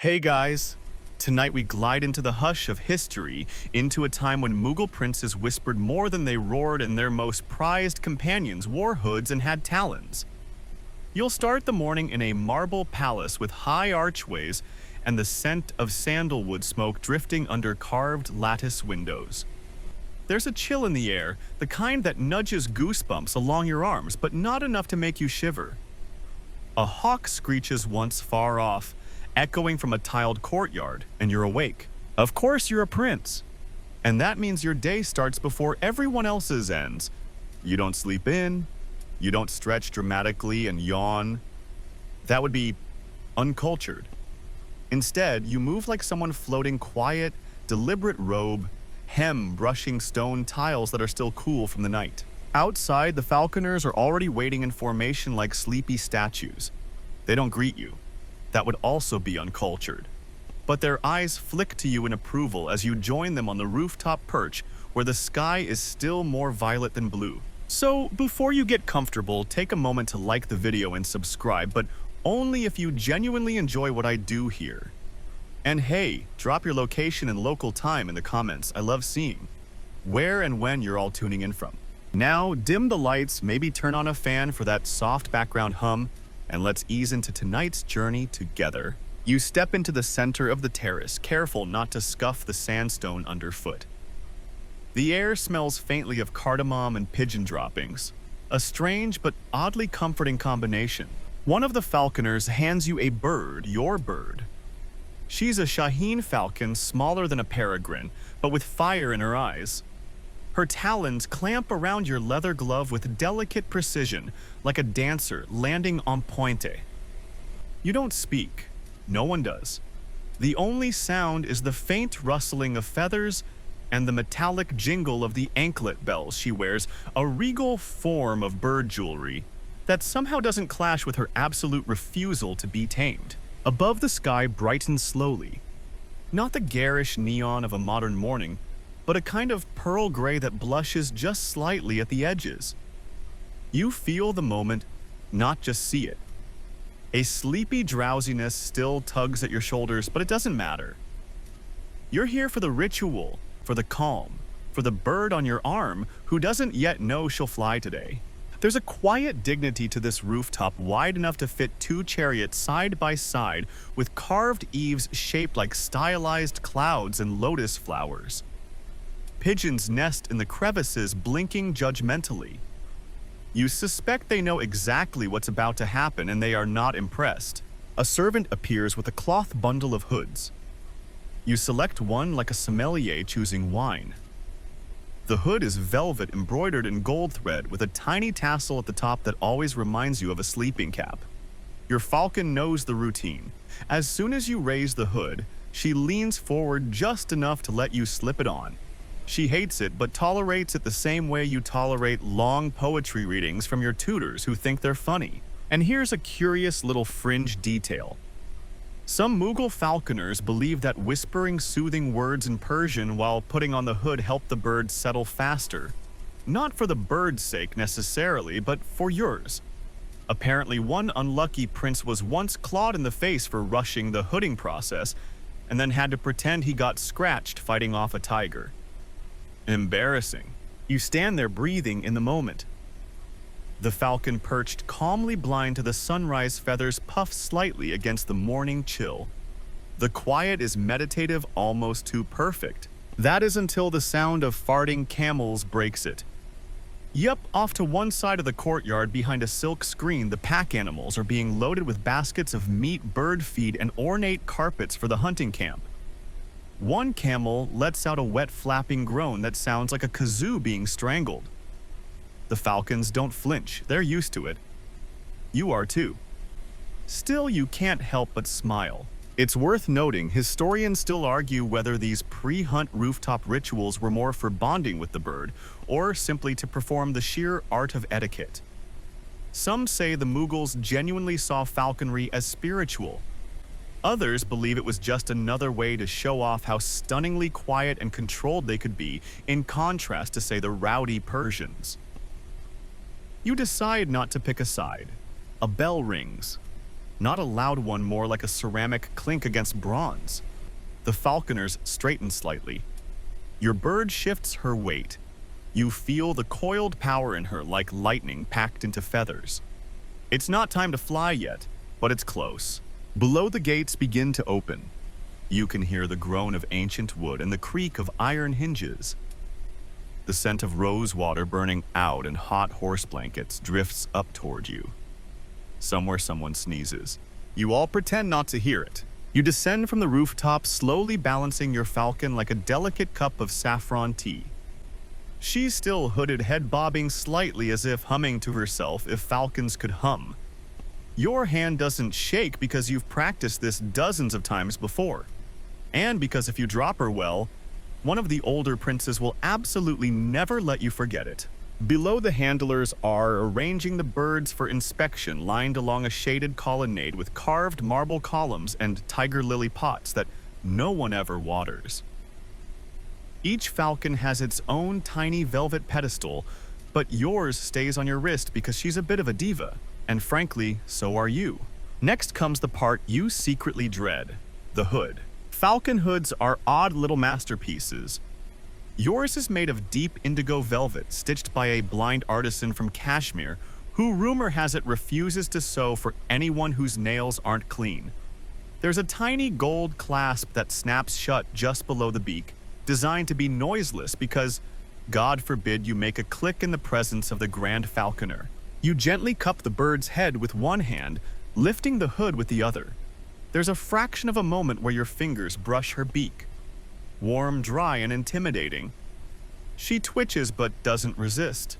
Hey guys! Tonight we glide into the hush of history, into a time when Mughal princes whispered more than they roared and their most prized companions wore hoods and had talons. You'll start the morning in a marble palace with high archways and the scent of sandalwood smoke drifting under carved lattice windows. There's a chill in the air, the kind that nudges goosebumps along your arms, but not enough to make you shiver. A hawk screeches once far off, echoing from a tiled courtyard, and you're awake. Of course you're a prince. And that means your day starts before everyone else's ends. You don't sleep in, you don't stretch dramatically and yawn. That would be uncultured. Instead, you move like someone floating quiet, deliberate robe, hem brushing stone tiles that are still cool from the night. Outside, the falconers are already waiting in formation like sleepy statues. They don't greet you. That would also be uncultured. But their eyes flick to you in approval as you join them on the rooftop perch where the sky is still more violet than blue. So, before you get comfortable, take a moment to like the video and subscribe, but only if you genuinely enjoy what I do here. And hey, drop your location and local time in the comments. I love seeing where and when you're all tuning in from. Now, dim the lights, maybe turn on a fan for that soft background hum, and let's ease into tonight's journey together. You step into the center of the terrace, careful not to scuff the sandstone underfoot. The air smells faintly of cardamom and pigeon droppings, a strange but oddly comforting combination. One of the falconers hands you a bird, your bird. She's a Shaheen falcon, smaller than a peregrine, but with fire in her eyes. Her talons clamp around your leather glove with delicate precision, like a dancer landing en pointe. You don't speak. No one does. The only sound is the faint rustling of feathers and the metallic jingle of the anklet bells she wears, a regal form of bird jewelry that somehow doesn't clash with her absolute refusal to be tamed. Above, the sky brightens slowly. Not the garish neon of a modern morning, but a kind of pearl gray that blushes just slightly at the edges. You feel the moment, not just see it. A sleepy drowsiness still tugs at your shoulders, but it doesn't matter. You're here for the ritual, for the calm, for the bird on your arm who doesn't yet know she'll fly today. There's a quiet dignity to this rooftop wide enough to fit two chariots side by side with carved eaves shaped like stylized clouds and lotus flowers. Pigeons nest in the crevices, blinking judgmentally. You suspect they know exactly what's about to happen and they are not impressed. A servant appears with a cloth bundle of hoods. You select one like a sommelier choosing wine. The hood is velvet embroidered in gold thread with a tiny tassel at the top that always reminds you of a sleeping cap. Your falcon knows the routine. As soon as you raise the hood, she leans forward just enough to let you slip it on. She hates it, but tolerates it the same way you tolerate long poetry readings from your tutors who think they're funny. And here's a curious little fringe detail. Some Mughal falconers believe that whispering soothing words in Persian while putting on the hood helped the bird settle faster. Not for the bird's sake necessarily, but for yours. Apparently, one unlucky prince was once clawed in the face for rushing the hooding process, and then had to pretend he got scratched fighting off a tiger. Embarrassing. You stand there breathing in the moment. The falcon perched calmly blind to the sunrise feathers puff slightly against the morning chill. The quiet is meditative, almost too perfect. That is until the sound of farting camels breaks it. Yup, off to one side of the courtyard behind a silk screen, the pack animals are being loaded with baskets of meat, bird feed, and ornate carpets for the hunting camp. One camel lets out a wet flapping groan that sounds like a kazoo being strangled. The falcons don't flinch, they're used to it. You are too. Still, you can't help but smile. It's worth noting, historians still argue whether these pre-hunt rooftop rituals were more for bonding with the bird, or simply to perform the sheer art of etiquette. Some say the Mughals genuinely saw falconry as spiritual. Others believe it was just another way to show off how stunningly quiet and controlled they could be, in contrast to, say, the rowdy Persians. You decide not to pick a side. A bell rings. not a loud one, more like a ceramic clink against bronze. The falconers straighten slightly. Your bird shifts her weight. You feel the coiled power in her like lightning packed into feathers. It's not time to fly yet, but it's close. Below, the gates begin to open. You can hear the groan of ancient wood and the creak of iron hinges. The scent of rose water burning out and hot horse blankets drifts up toward you. Somewhere someone sneezes. You all pretend not to hear it. You descend from the rooftop, slowly balancing your falcon like a delicate cup of saffron tea. She's still hooded, head bobbing slightly as if humming to herself if falcons could hum. Your hand doesn't shake because you've practiced this dozens of times before. And because if you drop her well, one of the older princes will absolutely never let you forget it. Below, the handlers are arranging the birds for inspection, lined along a shaded colonnade with carved marble columns and tiger lily pots that no one ever waters. Each falcon has its own tiny velvet pedestal, but yours stays on your wrist because she's a bit of a diva, and frankly, so are you. Next comes the part you secretly dread, the hood. Falcon hoods are odd little masterpieces. Yours is made of deep indigo velvet, stitched by a blind artisan from Kashmir, who rumor has it refuses to sew for anyone whose nails aren't clean. There's a tiny gold clasp that snaps shut just below the beak, designed to be noiseless because, God forbid, you make a click in the presence of the grand falconer. You gently cup the bird's head with one hand, lifting the hood with the other. There's a fraction of a moment where your fingers brush her beak. Warm, dry, and intimidating. She twitches but doesn't resist.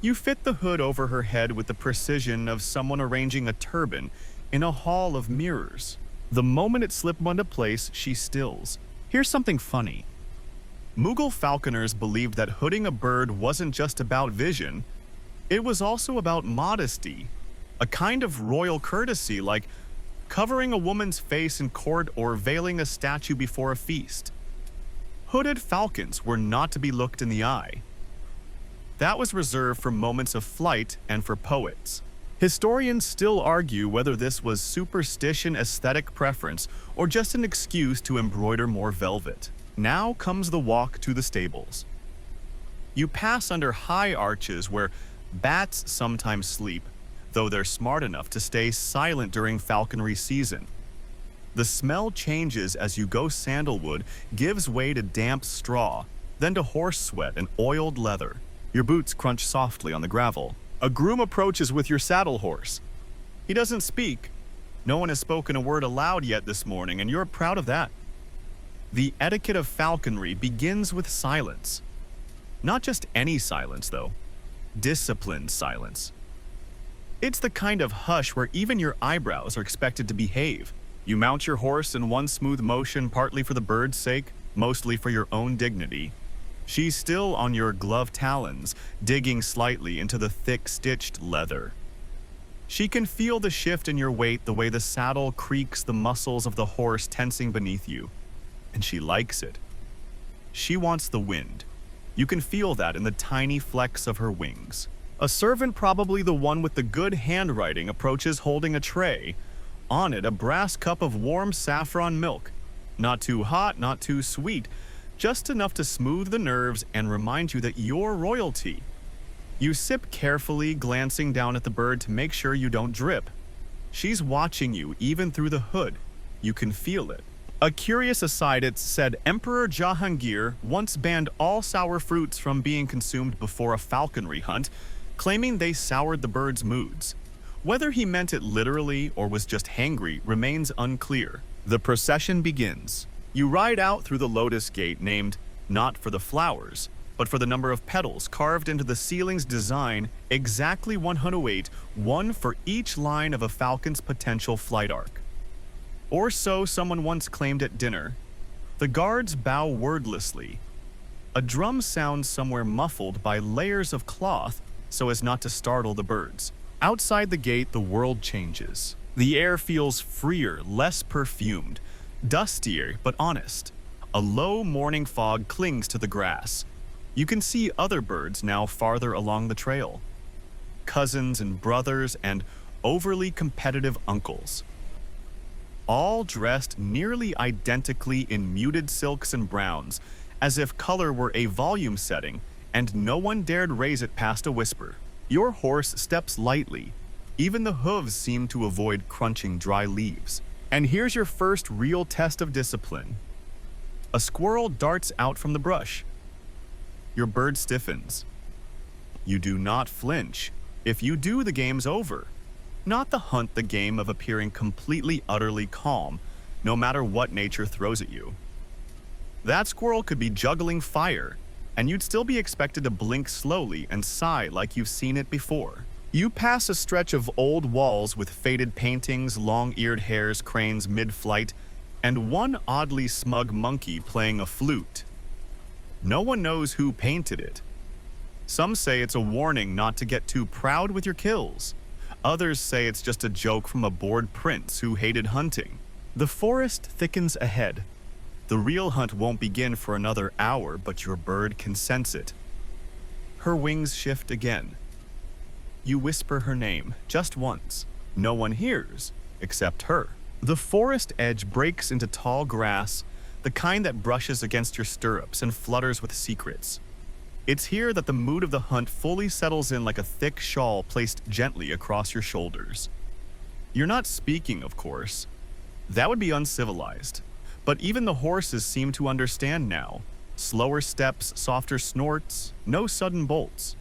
You fit the hood over her head with the precision of someone arranging a turban in a hall of mirrors. The moment it slipped into place, she stills. Here's something funny. Mughal falconers believed that hooding a bird wasn't just about vision, it was also about modesty, a kind of royal courtesy like covering a woman's face in court or veiling a statue before a feast. Hooded falcons were not to be looked in the eye. That was reserved for moments of flight and for poets. Historians still argue whether this was superstition, aesthetic preference, or just an excuse to embroider more velvet. Now comes the walk to the stables. You pass under high arches where bats sometimes sleep, though they're smart enough to stay silent during falconry season. The smell changes as you go. Sandalwood gives way to damp straw, then to horse sweat and oiled leather. Your boots crunch softly on the gravel. A groom approaches with your saddle horse. He doesn't speak. No one has spoken a word aloud yet this morning, and you're proud of that. The etiquette of falconry begins with silence. Not just any silence, though. Disciplined silence. It's the kind of hush where even your eyebrows are expected to behave. You mount your horse in one smooth motion, partly for the bird's sake, mostly for your own dignity. She's still on your gloved talons, digging slightly into the thick stitched leather. She can feel the shift in your weight, the way the saddle creaks, the muscles of the horse tensing beneath you. And she likes it. She wants the wind. You can feel that in the tiny flecks of her wings. A servant, probably the one with the good handwriting, approaches holding a tray. On it, a brass cup of warm saffron milk. Not too hot, not too sweet, just enough to smooth the nerves and remind you that you're royalty. You sip carefully, glancing down at the bird to make sure you don't drip. She's watching you, even through the hood. You can feel it. A curious aside, it's said Emperor Jahangir once banned all sour fruits from being consumed before a falconry hunt, claiming they soured the bird's moods. Whether he meant it literally or was just hangry remains unclear. The procession begins. You ride out through the lotus gate, named not for the flowers, but for the number of petals carved into the ceiling's design, exactly 108, one for each line of a falcon's potential flight arc. Or so someone once claimed at dinner. The guards bow wordlessly. A drum sounds somewhere muffled by layers of cloth so as not to startle the birds. Outside the gate, the world changes. The air feels freer, less perfumed, dustier but honest. A low morning fog clings to the grass. You can see other birds now farther along the trail. Cousins and brothers and overly competitive uncles, all dressed nearly identically in muted silks and browns, as if color were a volume setting and no one dared raise it past a whisper. Your horse steps lightly. Even the hooves seem to avoid crunching dry leaves. And here's your first real test of discipline. A squirrel darts out from the brush. Your bird stiffens. You do not flinch. If you do, the game's over. Not the hunt, the game of appearing completely, utterly calm, no matter what nature throws at you. That squirrel could be juggling fire, and you'd still be expected to blink slowly and sigh like you've seen it before. You pass a stretch of old walls with faded paintings, long-eared hares, cranes mid-flight, and one oddly smug monkey playing a flute. No one knows who painted it. Some say it's a warning not to get too proud with your kills. Others say it's just a joke from a bored prince who hated hunting. The forest thickens ahead. The real hunt won't begin for another hour, but your bird can sense it. Her wings shift again. You whisper her name, just once. No one hears, except her. The forest edge breaks into tall grass, the kind that brushes against your stirrups and flutters with secrets. It's here that the mood of the hunt fully settles in like a thick shawl placed gently across your shoulders. You're not speaking, of course. That would be uncivilized. But even the horses seem to understand now. Slower steps, softer snorts, no sudden bolts.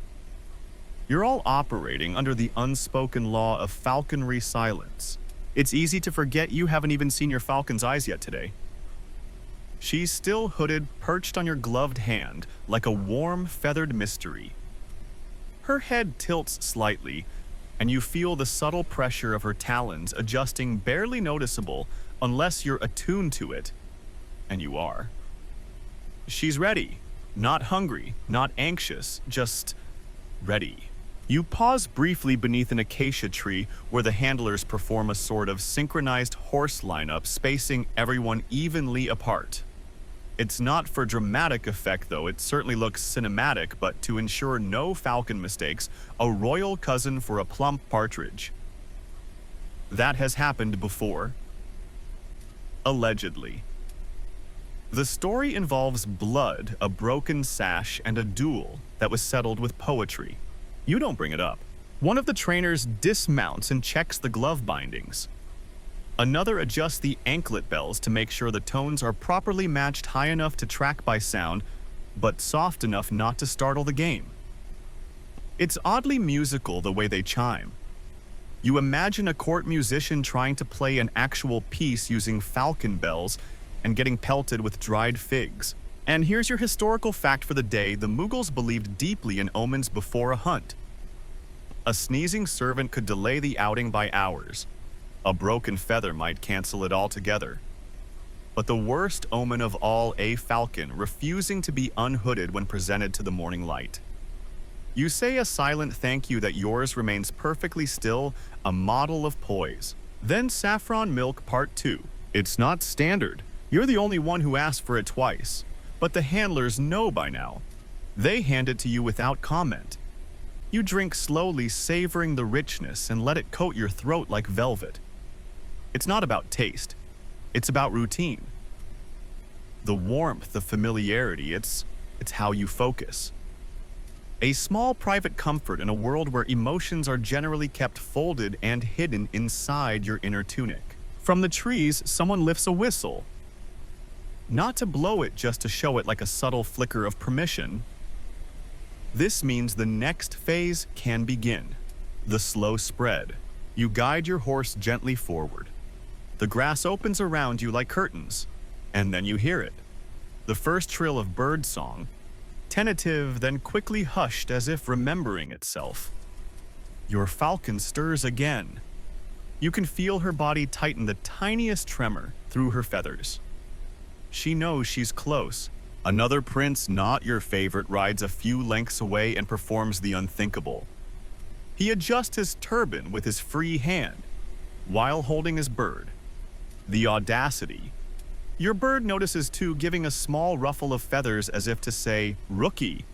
You're all operating under the unspoken law of falconry silence. It's easy to forget you haven't even seen your falcon's eyes yet today. She's still hooded, perched on your gloved hand, like a warm, feathered mystery. Her head tilts slightly, and you feel the subtle pressure of her talons adjusting, barely noticeable unless you're attuned to it, and you are. She's ready, not hungry, not anxious, just ready. You pause briefly beneath an acacia tree where the handlers perform a sort of synchronized horse lineup, spacing everyone evenly apart. It's not for dramatic effect, though. It certainly looks cinematic, but to ensure no falcon mistakes, a royal cousin for a plump partridge. That has happened before. Allegedly. The story involves blood, a broken sash, and a duel that was settled with poetry. You don't bring it up. One of the trainers dismounts and checks the glove bindings. Another adjusts the anklet bells to make sure the tones are properly matched, high enough to track by sound, but soft enough not to startle the game. It's oddly musical the way they chime. You imagine a court musician trying to play an actual piece using falcon bells and getting pelted with dried figs. And here's your historical fact for the day: the Mughals believed deeply in omens before a hunt. A sneezing servant could delay the outing by hours. A broken feather might cancel it altogether. But the worst omen of all, a falcon refusing to be unhooded when presented to the morning light. You say a silent thank you that yours remains perfectly still, a model of poise. Then Saffron Milk Part 2. It's not standard. You're the only one who asked for it twice. But the handlers know by now. They hand it to you without comment. You drink slowly, savoring the richness, and let it coat your throat like velvet. It's not about taste. It's about routine. The warmth, the familiarity, it's how you focus. A small private comfort in a world where emotions are generally kept folded and hidden inside your inner tunic. From the trees, someone lifts a whistle. Not to blow it, just to show it like a subtle flicker of permission. This means the next phase can begin. The slow spread. You guide your horse gently forward. The grass opens around you like curtains, and then you hear it. The first trill of bird song, tentative, then quickly hushed as if remembering itself. Your falcon stirs again. You can feel her body tighten the tiniest tremor through her feathers. She knows she's close. Another prince, not your favorite, rides a few lengths away and performs the unthinkable. He adjusts his turban with his free hand, while holding his bird. The audacity. Your bird notices too, giving a small ruffle of feathers as if to say, "Rookie."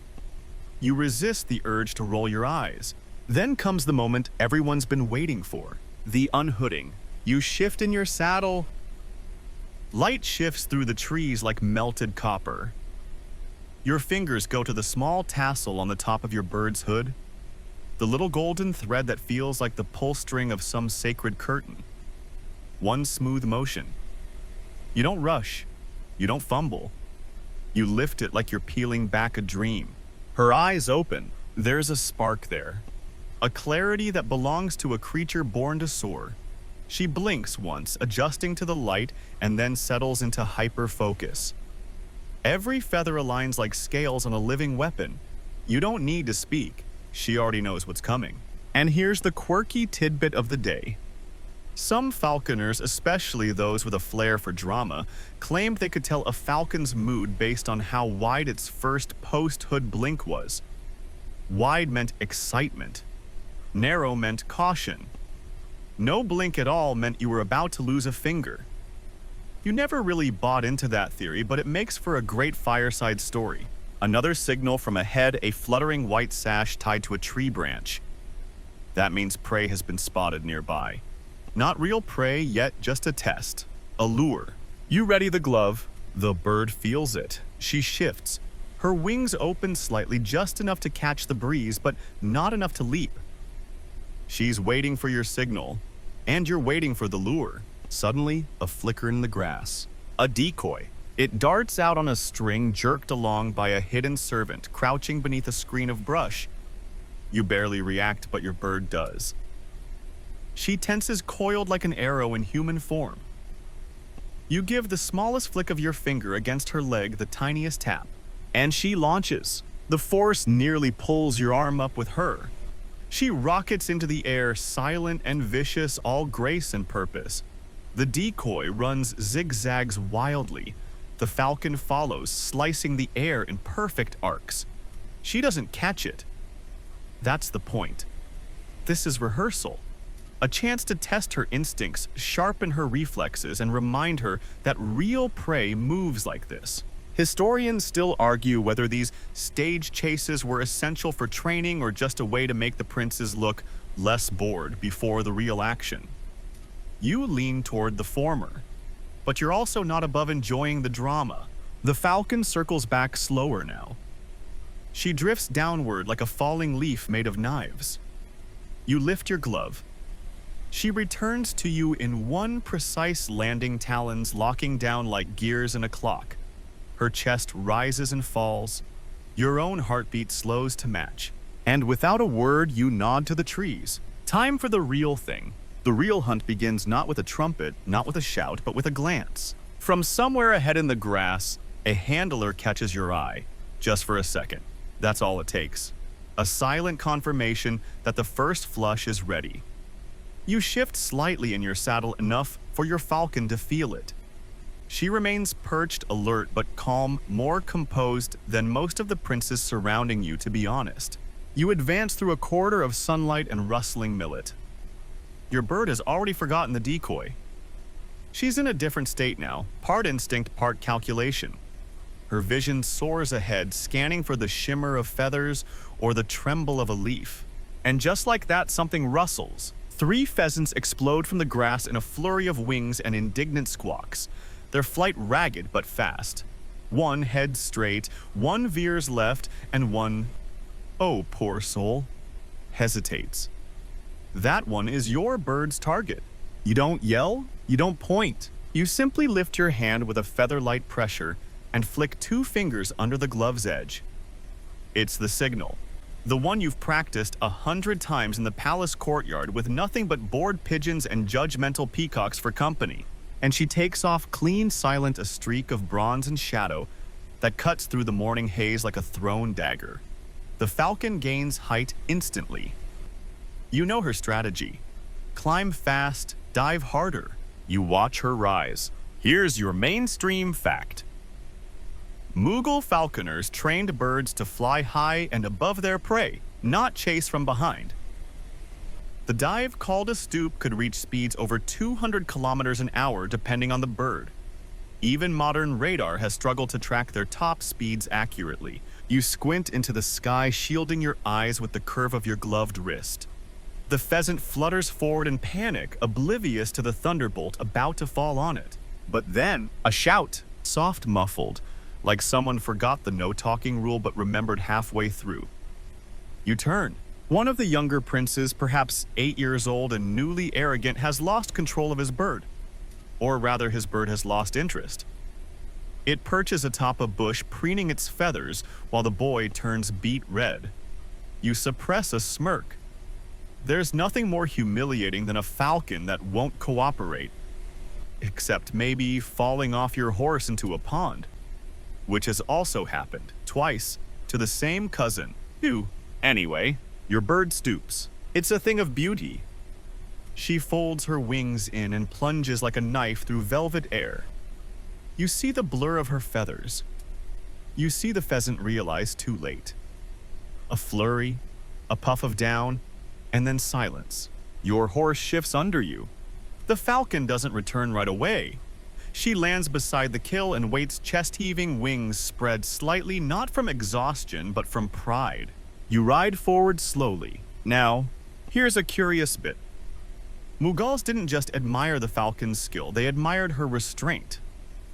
You resist the urge to roll your eyes. Then comes the moment everyone's been waiting for, the unhooding. You shift in your saddle. Light shifts through the trees like melted copper. Your fingers go to the small tassel on the top of your bird's hood, the little golden thread that feels like the pull string of some sacred curtain. One smooth motion. You don't rush. You don't fumble. You lift it like you're peeling back a dream. Her eyes open. There's a spark there. A clarity that belongs to a creature born to soar. She blinks once, adjusting to the light, and then settles into hyper-focus. Every feather aligns like scales on a living weapon. You don't need to speak. She already knows what's coming. And here's the quirky tidbit of the day. Some falconers, especially those with a flair for drama, claimed they could tell a falcon's mood based on how wide its first post-hood blink was. Wide meant excitement. Narrow meant caution. No blink at all meant you were about to lose a finger. You never really bought into that theory, but it makes for a great fireside story. Another signal from ahead, a fluttering white sash tied to a tree branch. That means prey has been spotted nearby. Not real prey, yet just a test. A lure. You ready the glove. The bird feels it. She shifts. Her wings open slightly, just enough to catch the breeze, but not enough to leap. She's waiting for your signal, and you're waiting for the lure. Suddenly, a flicker in the grass. A decoy. It darts out on a string jerked along by a hidden servant crouching beneath a screen of brush. You barely react, but your bird does. She tenses, coiled like an arrow in human form. You give the smallest flick of your finger against her leg, the tiniest tap, and she launches. The force nearly pulls your arm up with her. She rockets into the air, silent and vicious, all grace and purpose. The decoy runs zigzags wildly. The falcon follows, slicing the air in perfect arcs. She doesn't catch it. That's the point. This is rehearsal. A chance to test her instincts, sharpen her reflexes, and remind her that real prey moves like this. Historians still argue whether these stage chases were essential for training or just a way to make the princes look less bored before the real action. You lean toward the former, but you're also not above enjoying the drama. The falcon circles back slower now. She drifts downward like a falling leaf made of knives. You lift your glove. She returns to you in one precise landing, talons locking down like gears in a clock. Her chest rises and falls. Your own heartbeat slows to match. And without a word, you nod to the trees. Time for the real thing. The real hunt begins not with a trumpet, not with a shout, but with a glance. From somewhere ahead in the grass, a handler catches your eye. Just for a second. That's all it takes. A silent confirmation that the first flush is ready. You shift slightly in your saddle, enough for your falcon to feel it. She remains perched, alert, but calm, more composed than most of the princes surrounding you, to be honest. You advance through a corridor of sunlight and rustling millet. Your bird has already forgotten the decoy. She's in a different state now, part instinct, part calculation. Her vision soars ahead, scanning for the shimmer of feathers or the tremble of a leaf. And just like that, something rustles. 3 pheasants explode from the grass in a flurry of wings and indignant squawks. Their flight ragged but fast. One heads straight, one veers left, and one, oh poor soul, hesitates. That one is your bird's target. You don't yell, you don't point. You simply lift your hand with a feather-light pressure and flick 2 fingers under the glove's edge. It's the signal. The one you've practiced 100 times in the palace courtyard with nothing but bored pigeons and judgmental peacocks for company. And she takes off clean, silent, a streak of bronze and shadow that cuts through the morning haze like a thrown dagger. The falcon gains height instantly. You know her strategy. Climb fast, dive harder. You watch her rise. Here's your mainstream fact. Mughal falconers trained birds to fly high and above their prey, not chase from behind. The dive, called a stoop, could reach speeds over 200 kilometers an hour depending on the bird. Even modern radar has struggled to track their top speeds accurately. You squint into the sky, shielding your eyes with the curve of your gloved wrist. The pheasant flutters forward in panic, oblivious to the thunderbolt about to fall on it. But then, a shout, soft muffled, like someone forgot the no-talking rule but remembered halfway through. You turn. One of the younger princes, perhaps 8 years old and newly arrogant, has lost control of his bird. Or rather, his bird has lost interest. It perches atop a bush, preening its feathers, while the boy turns beet red. You suppress a smirk. There's nothing more humiliating than a falcon that won't cooperate. Except maybe falling off your horse into a pond. Which has also happened, twice, to the same cousin, who, anyway, your bird stoops. It's a thing of beauty. She folds her wings in and plunges like a knife through velvet air. You see the blur of her feathers. You see the pheasant realize too late. A flurry, a puff of down, and then silence. Your horse shifts under you. The falcon doesn't return right away. She lands beside the kill and waits, chest-heaving, wings spread slightly, not from exhaustion, but from pride. You ride forward slowly. Now, here's a curious bit. Mughals didn't just admire the falcon's skill, they admired her restraint.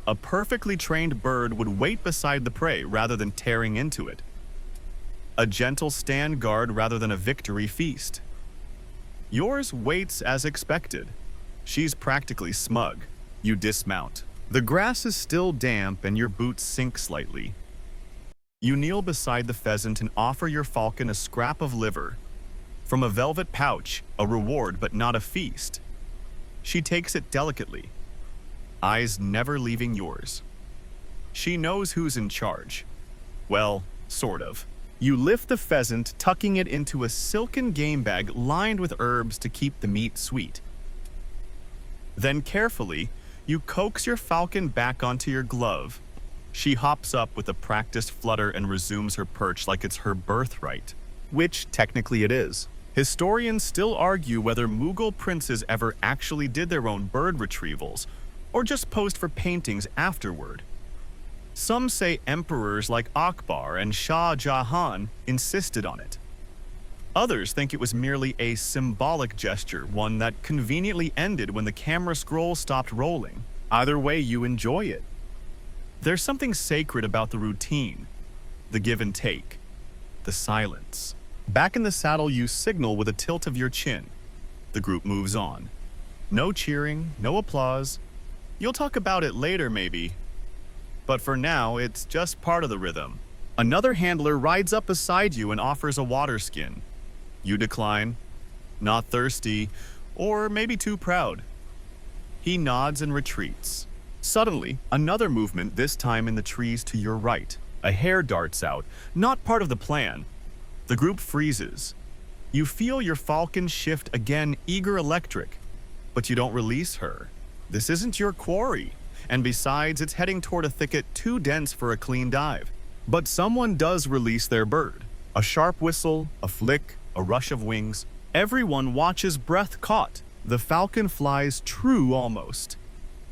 A perfectly trained bird would wait beside the prey rather than tearing into it. A gentle stand guard rather than a victory feast. Yours waits as expected. She's practically smug. You dismount. The grass is still damp and your boots sink slightly. You kneel beside the pheasant and offer your falcon a scrap of liver. From a velvet pouch, a reward but not a feast. She takes it delicately, eyes never leaving yours. She knows who's in charge. Well, sort of. You lift the pheasant, tucking it into a silken game bag lined with herbs to keep the meat sweet. Then carefully, you coax your falcon back onto your glove. She hops up with a practiced flutter and resumes her perch like it's her birthright, which technically it is. Historians still argue whether Mughal princes ever actually did their own bird retrievals, or just posed for paintings afterward. Some say emperors like Akbar and Shah Jahan insisted on it. Others think it was merely a symbolic gesture, one that conveniently ended when the camera scroll stopped rolling. Either way, you enjoy it. There's something sacred about the routine, the give and take, the silence. Back in the saddle, you signal with a tilt of your chin. The group moves on. No cheering, no applause. You'll talk about it later, maybe. But for now, it's just part of the rhythm. Another handler rides up beside you and offers a water skin. You decline, not thirsty, or maybe too proud. He nods and retreats. Suddenly, another movement, this time in the trees to your right. A hare darts out, not part of the plan. The group freezes. You feel your falcon shift again, eager electric, but you don't release her. This isn't your quarry, and besides, it's heading toward a thicket too dense for a clean dive. But someone does release their bird. A sharp whistle, a flick, a rush of wings. Everyone watches, breath caught. The falcon flies true almost.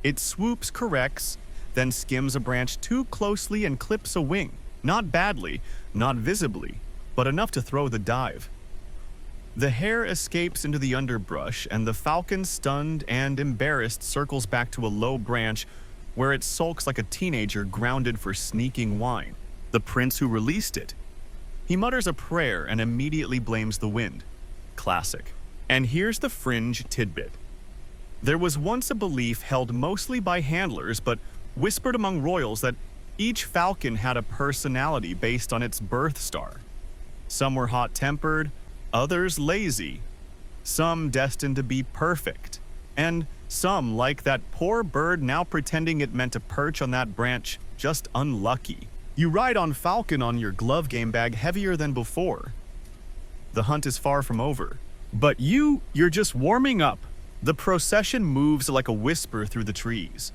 It swoops, corrects, then skims a branch too closely and clips a wing. Not badly, not visibly, but enough to throw the dive. The hare escapes into the underbrush, and the falcon, stunned and embarrassed, circles back to a low branch where it sulks like a teenager grounded for sneaking wine. The prince who released it. He mutters a prayer and immediately blames the wind. Classic. And here's the fringe tidbit. There was once a belief held mostly by handlers, but whispered among royals, that each falcon had a personality based on its birth star. Some were hot-tempered, others lazy, some destined to be perfect, and some, like that poor bird now pretending it meant to perch on that branch, just unlucky. You ride on falcon on your glove game bag heavier than before. The hunt is far from over. But you're just warming up. The procession moves like a whisper through the trees.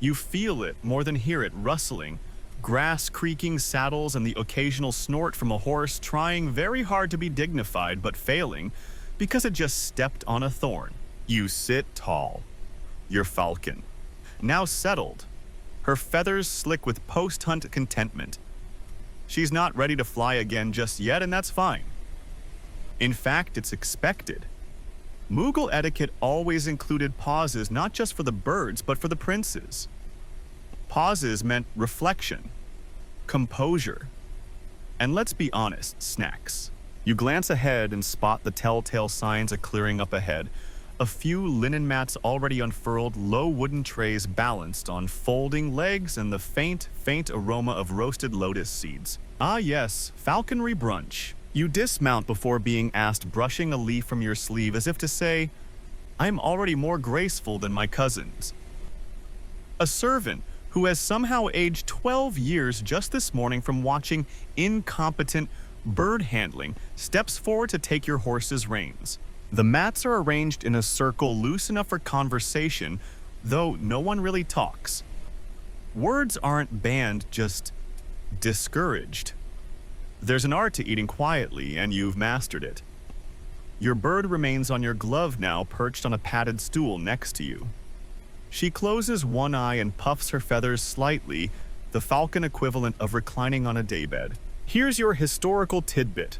You feel it more than hear it rustling, grass creaking, saddles, and the occasional snort from a horse trying very hard to be dignified but failing because it just stepped on a thorn. You sit tall. Your falcon, now settled, her feathers slick with post-hunt contentment. She's not ready to fly again just yet, and that's fine. In fact, it's expected. Mughal etiquette always included pauses not just for the birds, but for the princes. Pauses meant reflection, composure, and let's be honest, snacks. You glance ahead and spot the telltale signs of clearing up ahead. A few linen mats already unfurled, low wooden trays balanced on folding legs, and the faint aroma of roasted lotus seeds. Ah yes, falconry brunch. You dismount before being asked, brushing a leaf from your sleeve as if to say, I'm already more graceful than my cousins. A servant who has somehow aged 12 years just this morning from watching incompetent bird handling steps forward to take your horse's reins. The mats are arranged in a circle loose enough for conversation, though no one really talks. Words aren't banned, just discouraged. There's an art to eating quietly, and you've mastered it. Your bird remains on your glove now, perched on a padded stool next to you. She closes one eye and puffs her feathers slightly, the falcon equivalent of reclining on a daybed. Here's your historical tidbit.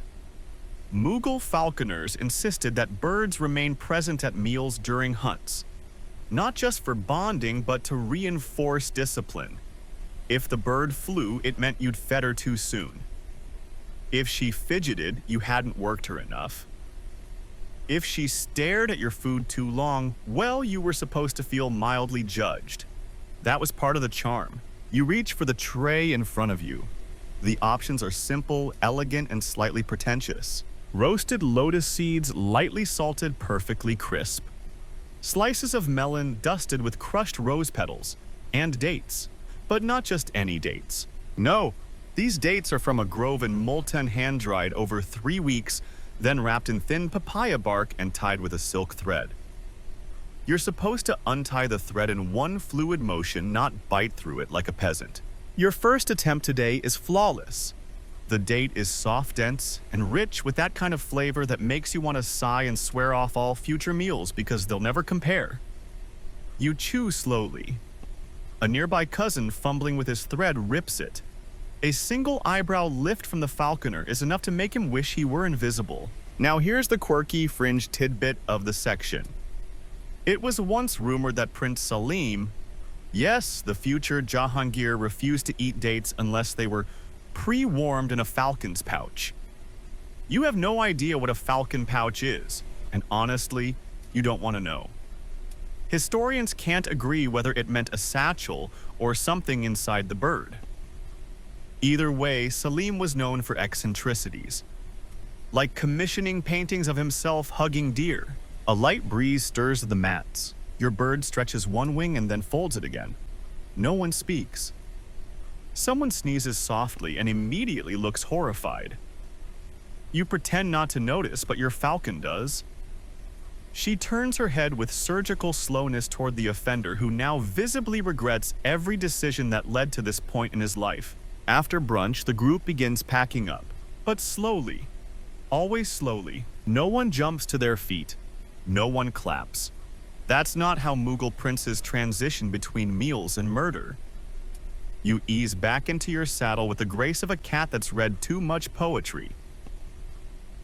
Mughal falconers insisted that birds remain present at meals during hunts, not just for bonding, but to reinforce discipline. If the bird flew, it meant you'd fed her too soon. If she fidgeted, you hadn't worked her enough. If she stared at your food too long, well, you were supposed to feel mildly judged. That was part of the charm. You reach for the tray in front of you. The options are simple, elegant, and slightly pretentious. Roasted lotus seeds, lightly salted, perfectly crisp. Slices of melon dusted with crushed rose petals. And dates. But not just any dates. No, these dates are from a grove in Multan, hand-dried over 3 weeks, then wrapped in thin papaya bark and tied with a silk thread. You're supposed to untie the thread in one fluid motion, not bite through it like a peasant. Your first attempt today is flawless. The date is soft, dense, and rich with that kind of flavor that makes you want to sigh and swear off all future meals because they'll never compare. You chew slowly. A nearby cousin fumbling with his thread rips it. A single eyebrow lift from the falconer is enough to make him wish he were invisible. Now here's the quirky fringe tidbit of the section. It was once rumored that Prince Salim, yes, the future Jahangir, refused to eat dates unless they were pre-warmed in a falcon's pouch. You have no idea what a falcon pouch is, and honestly, you don't want to know. Historians can't agree whether it meant a satchel or something inside the bird. Either way, Salim was known for eccentricities, like commissioning paintings of himself hugging deer. A light breeze stirs the mats. Your bird stretches one wing and then folds it again. No one speaks. Someone sneezes softly and immediately looks horrified. You pretend not to notice, but your falcon does. She turns her head with surgical slowness toward the offender, who now visibly regrets every decision that led to this point in his life. After brunch, the group begins packing up, but slowly. Always slowly. No one jumps to their feet. No one claps. That's not how Mughal princes transition between meals and murder. You ease back into your saddle with the grace of a cat that's read too much poetry.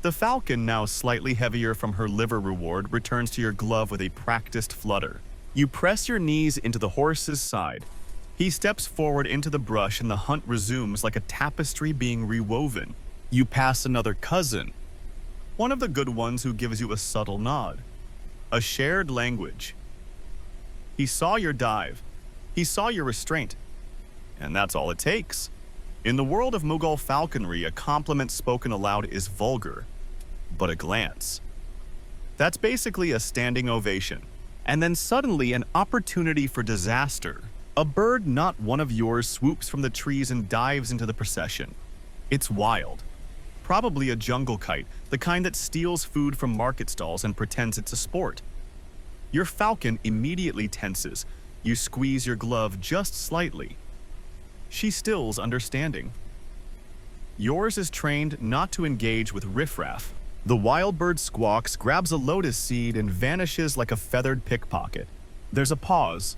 The falcon, now slightly heavier from her liver reward, returns to your glove with a practiced flutter. You press your knees into the horse's side. He steps forward into the brush and the hunt resumes like a tapestry being rewoven. You pass another cousin, one of the good ones who gives you a subtle nod. A shared language. He saw your dive. He saw your restraint. And that's all it takes. In the world of Mughal falconry, a compliment spoken aloud is vulgar, but a glance. That's basically a standing ovation. And then suddenly an opportunity for disaster. A bird not one of yours swoops from the trees and dives into the procession. It's wild. Probably a jungle kite, the kind that steals food from market stalls and pretends it's a sport. Your falcon immediately tenses. You squeeze your glove just slightly. She stills, understanding. Yours is trained not to engage with riffraff. The wild bird squawks, grabs a lotus seed, and vanishes like a feathered pickpocket. There's a pause,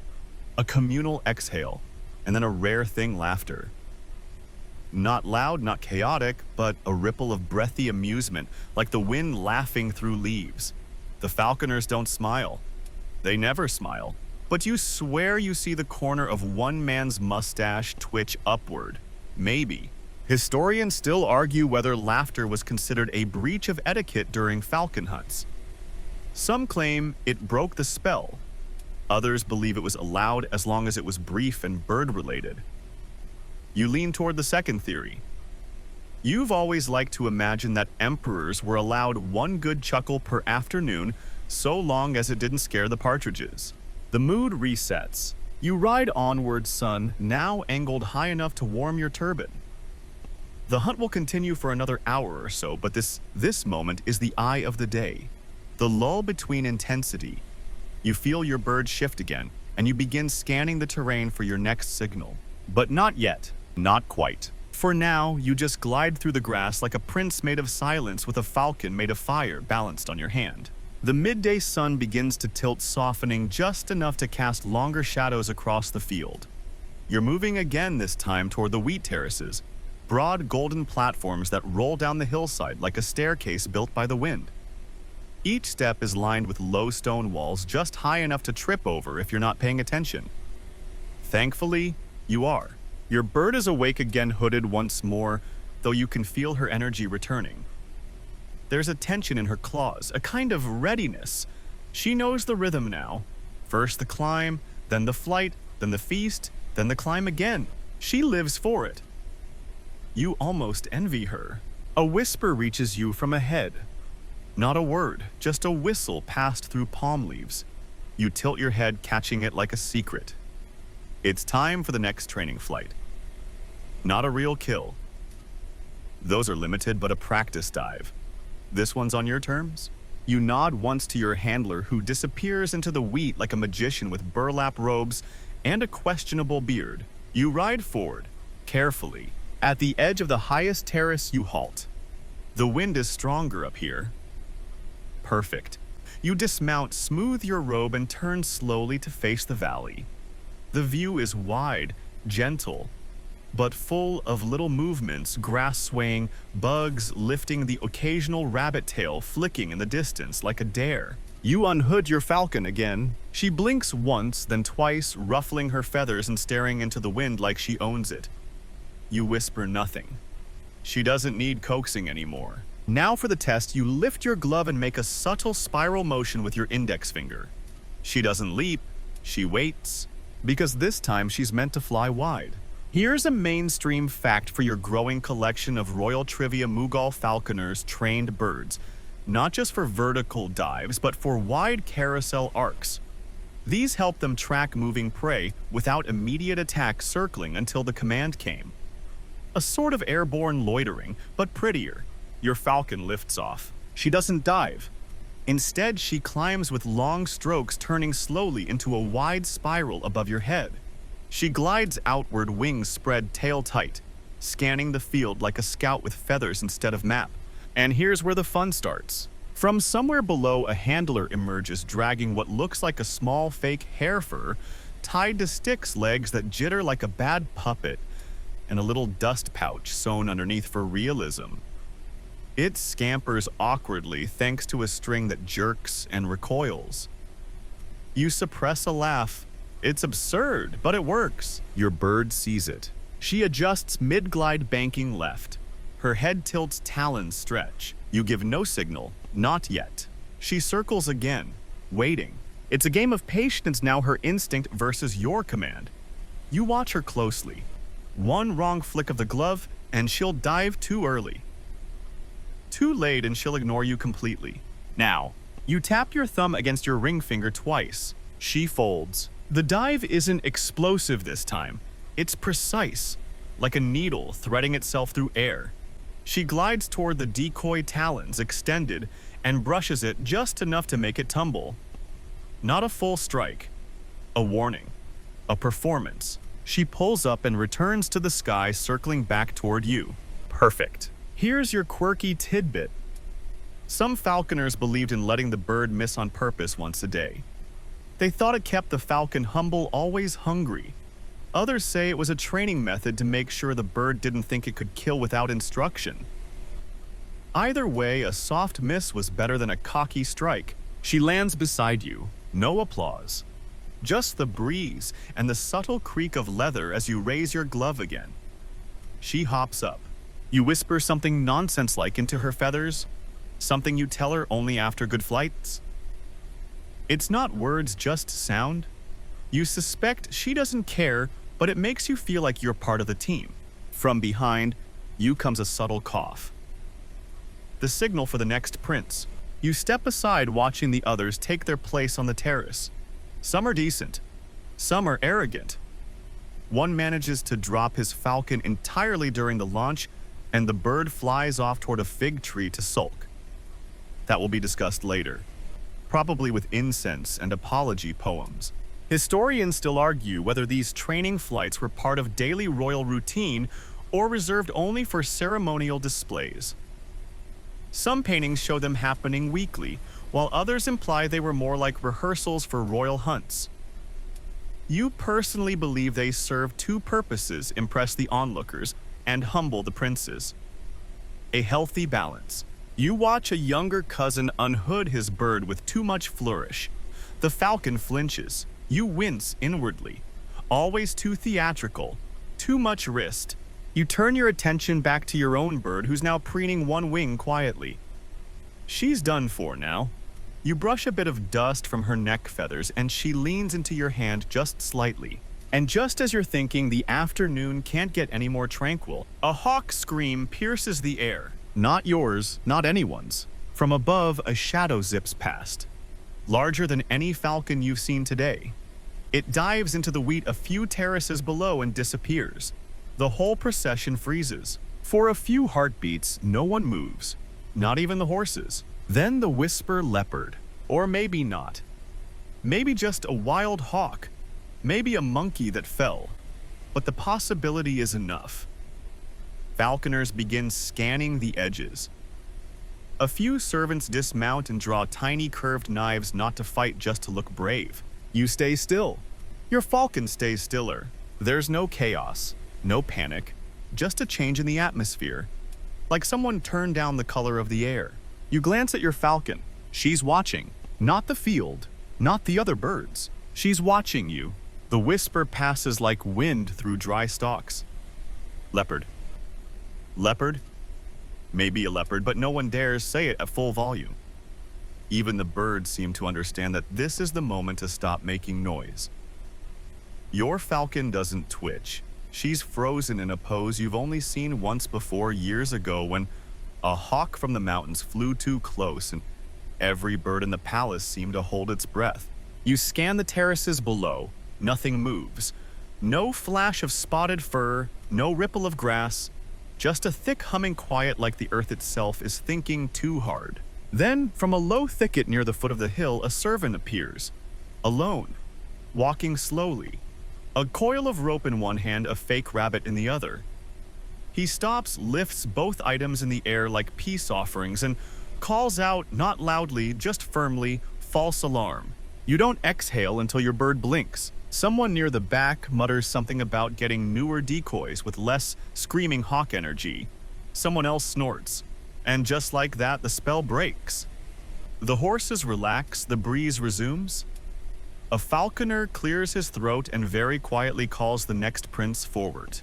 a communal exhale, and then a rare thing, laughter. Not loud, not chaotic, but a ripple of breathy amusement, like the wind laughing through leaves. The falconers don't smile. They never smile. But you swear you see the corner of one man's mustache twitch upward. Maybe. Historians still argue whether laughter was considered a breach of etiquette during falcon hunts. Some claim it broke the spell. Others believe it was allowed as long as it was brief and bird-related. You lean toward the second theory. You've always liked to imagine that emperors were allowed one good chuckle per afternoon so long as it didn't scare the partridges. The mood resets. You ride onward, sun, now angled high enough to warm your turban. The hunt will continue for another hour or so, but this moment is the eye of the day. The lull between intensity. You feel your bird shift again, and you begin scanning the terrain for your next signal. But not yet. Not quite. For now, you just glide through the grass like a prince made of silence with a falcon made of fire balanced on your hand. The midday sun begins to tilt, softening just enough to cast longer shadows across the field. You're moving again this time toward the wheat terraces, broad golden platforms that roll down the hillside like a staircase built by the wind. Each step is lined with low stone walls just high enough to trip over if you're not paying attention. Thankfully, you are. Your bird is awake again, hooded once more, though you can feel her energy returning. There's a tension in her claws, a kind of readiness. She knows the rhythm now. First the climb, then the flight, then the feast, then the climb again. She lives for it. You almost envy her. A whisper reaches you from ahead. Not a word, just a whistle passed through palm leaves. You tilt your head, catching it like a secret. It's time for the next training flight. Not a real kill. Those are limited, but a practice dive. This one's on your terms? You nod once to your handler, who disappears into the wheat like a magician with burlap robes and a questionable beard. You ride forward, carefully. At the edge of the highest terrace, you halt. The wind is stronger up here. Perfect. You dismount, smooth your robe, and turn slowly to face the valley. The view is wide, gentle, but full of little movements, grass swaying, bugs lifting, the occasional rabbit tail flicking in the distance like a dare. You unhood your falcon again. She blinks once, then twice, ruffling her feathers and staring into the wind like she owns it. You whisper nothing. She doesn't need coaxing anymore. Now for the test, you lift your glove and make a subtle spiral motion with your index finger. She doesn't leap, she waits, because this time she's meant to fly wide. Here's a mainstream fact for your growing collection of Royal Trivia Mughal falconers trained birds, not just for vertical dives, but for wide carousel arcs. These help them track moving prey without immediate attack, circling until the command came. A sort of airborne loitering, but prettier. Your falcon lifts off. She doesn't dive. Instead, she climbs with long strokes, turning slowly into a wide spiral above your head. She glides outward, wings spread, tail tight, scanning the field like a scout with feathers instead of map. And here's where the fun starts. From somewhere below, a handler emerges, dragging what looks like a small fake hair fur, tied to sticks, legs that jitter like a bad puppet, and a little dust pouch sewn underneath for realism. It scampers awkwardly thanks to a string that jerks and recoils. You suppress a laugh. It's absurd, but it works. Your bird sees it. She adjusts mid-glide, banking left. Her head tilts, talons stretch. You give no signal, not yet. She circles again, waiting. It's a game of patience now, her instinct versus your command. You watch her closely. One wrong flick of the glove, and she'll dive too early. Too late, and she'll ignore you completely. Now, you tap your thumb against your ring finger twice. She folds. The dive isn't explosive this time. It's precise, like a needle threading itself through air. She glides toward the decoy, talons extended, and brushes it just enough to make it tumble. Not a full strike. A warning. A performance. She pulls up and returns to the sky, circling back toward you. Perfect. Here's your quirky tidbit. Some falconers believed in letting the bird miss on purpose once a day. They thought it kept the falcon humble, always hungry. Others say it was a training method to make sure the bird didn't think it could kill without instruction. Either way, a soft miss was better than a cocky strike. She lands beside you. No applause. Just the breeze and the subtle creak of leather as you raise your glove again. She hops up. You whisper something nonsense-like into her feathers, something you tell her only after good flights. It's not words, just sound. You suspect she doesn't care, but it makes you feel like you're part of the team. From behind you comes a subtle cough. The signal for the next prince. You step aside, watching the others take their place on the terrace. Some are decent, some are arrogant. One manages to drop his falcon entirely during the launch, and the bird flies off toward a fig tree to sulk. That will be discussed later, probably with incense and apology poems. Historians still argue whether these training flights were part of daily royal routine or reserved only for ceremonial displays. Some paintings show them happening weekly, while others imply they were more like rehearsals for royal hunts. You personally believe they serve two purposes: impress the onlookers and humble the princes. A healthy balance. You watch a younger cousin unhood his bird with too much flourish. The falcon flinches. You wince inwardly. Always too theatrical. Too much wrist. You turn your attention back to your own bird, who's now preening one wing quietly. She's done for now. You brush a bit of dust from her neck feathers, and she leans into your hand just slightly. And just as you're thinking the afternoon can't get any more tranquil, a hawk scream pierces the air. Not yours, not anyone's. From above, a shadow zips past, larger than any falcon you've seen today. It dives into the wheat a few terraces below and disappears. The whole procession freezes. For a few heartbeats, no one moves, not even the horses. Then the whisper leopard, or maybe not. Maybe just a wild hawk, maybe a monkey that fell. But the possibility is enough. Falconers begin scanning the edges. A few servants dismount and draw tiny curved knives, not to fight, just to look brave. You stay still. Your falcon stays stiller. There's no chaos, no panic, just a change in the atmosphere. Like someone turned down the color of the air. You glance at your falcon. She's watching. Not the field, not the other birds. She's watching you. The whisper passes like wind through dry stalks. Leopard. Leopard? Maybe a leopard, but no one dares say it at full volume. Even the birds seem to understand that this is the moment to stop making noise. Your falcon doesn't twitch. She's frozen in a pose you've only seen once before, years ago, when a hawk from the mountains flew too close and every bird in the palace seemed to hold its breath. You scan the terraces below. Nothing moves. No flash of spotted fur, no ripple of grass, just a thick humming quiet like the earth itself is thinking too hard. Then, from a low thicket near the foot of the hill, a servant appears. Alone. Walking slowly. A coil of rope in one hand, a fake rabbit in the other. He stops, lifts both items in the air like peace offerings, and calls out, not loudly, just firmly, false alarm. You don't exhale until your bird blinks. Someone near the back mutters something about getting newer decoys with less screaming hawk energy. Someone else snorts. And just like that, the spell breaks. The horses relax, the breeze resumes. A falconer clears his throat and very quietly calls the next prince forward.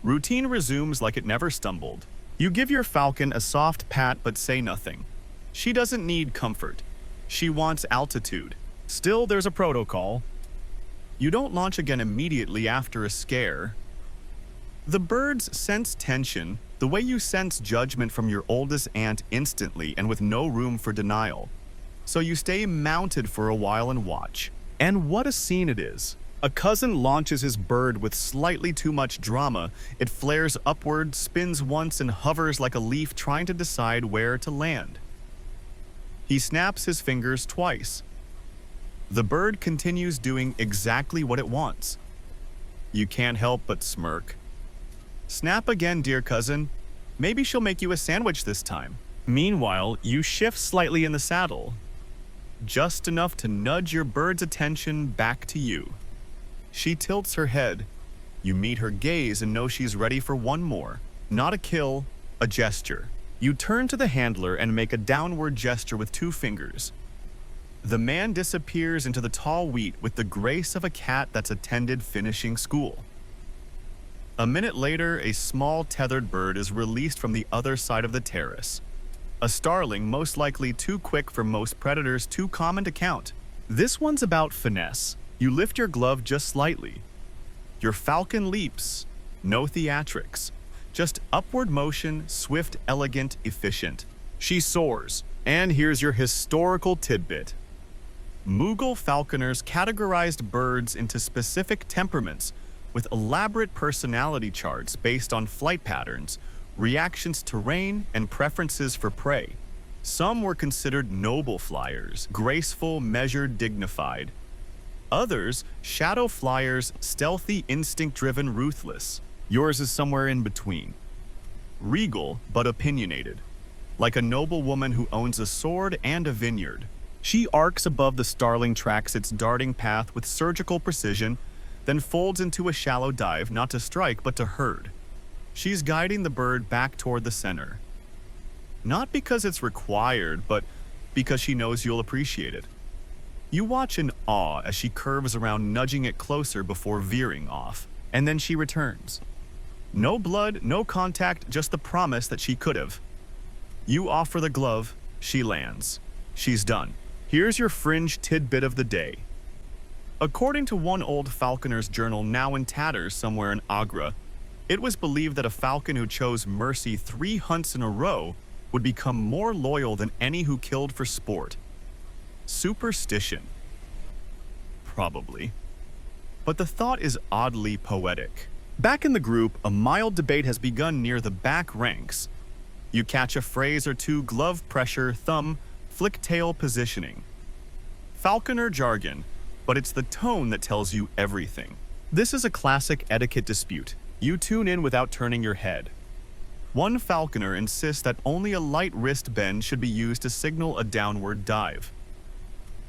Routine resumes like it never stumbled. You give your falcon a soft pat but say nothing. She doesn't need comfort. She wants altitude. Still, there's a protocol. You don't launch again immediately after a scare. The birds sense tension, the way you sense judgment from your oldest aunt, instantly and with no room for denial. So you stay mounted for a while and watch. And what a scene it is. A cousin launches his bird with slightly too much drama. It flares upward, spins once, and hovers like a leaf trying to decide where to land. He snaps his fingers twice. The bird continues doing exactly what it wants. You can't help but smirk. Snap again, dear cousin. Maybe she'll make you a sandwich this time. Meanwhile, you shift slightly in the saddle, just enough to nudge your bird's attention back to you. She tilts her head. You meet her gaze and know she's ready for one more. Not a kill, a gesture. You turn to the handler and make a downward gesture with 2 fingers. The man disappears into the tall wheat with the grace of a cat that's attended finishing school. A minute later, a small tethered bird is released from the other side of the terrace. A starling, most likely too quick for most predators, too common to count. This one's about finesse. You lift your glove just slightly. Your falcon leaps. No theatrics. Just upward motion, swift, elegant, efficient. She soars. And here's your historical tidbit. Mughal falconers categorized birds into specific temperaments with elaborate personality charts based on flight patterns, reactions to rain, and preferences for prey. Some were considered noble flyers, graceful, measured, dignified. Others, shadow flyers, stealthy, instinct-driven, ruthless. Yours is somewhere in between. Regal, but opinionated. Like a noble woman who owns a sword and a vineyard. She arcs above the starling, tracks its darting path with surgical precision, then folds into a shallow dive, not to strike, but to herd. She's guiding the bird back toward the center. Not because it's required, but because she knows you'll appreciate it. You watch in awe as she curves around, nudging it closer before veering off, and then she returns. No blood, no contact, just the promise that she could have. You offer the glove, she lands. She's done. Here's your fringe tidbit of the day. According to one old falconer's journal now in tatters somewhere in Agra, it was believed that a falcon who chose mercy 3 hunts in a row would become more loyal than any who killed for sport. Superstition. Probably. But the thought is oddly poetic. Back in the group, a mild debate has begun near the back ranks. You catch a phrase or two, glove pressure, thumb, flick tail positioning. Falconer jargon, but it's the tone that tells you everything. This is a classic etiquette dispute. You tune in without turning your head. One falconer insists that only a light wrist bend should be used to signal a downward dive.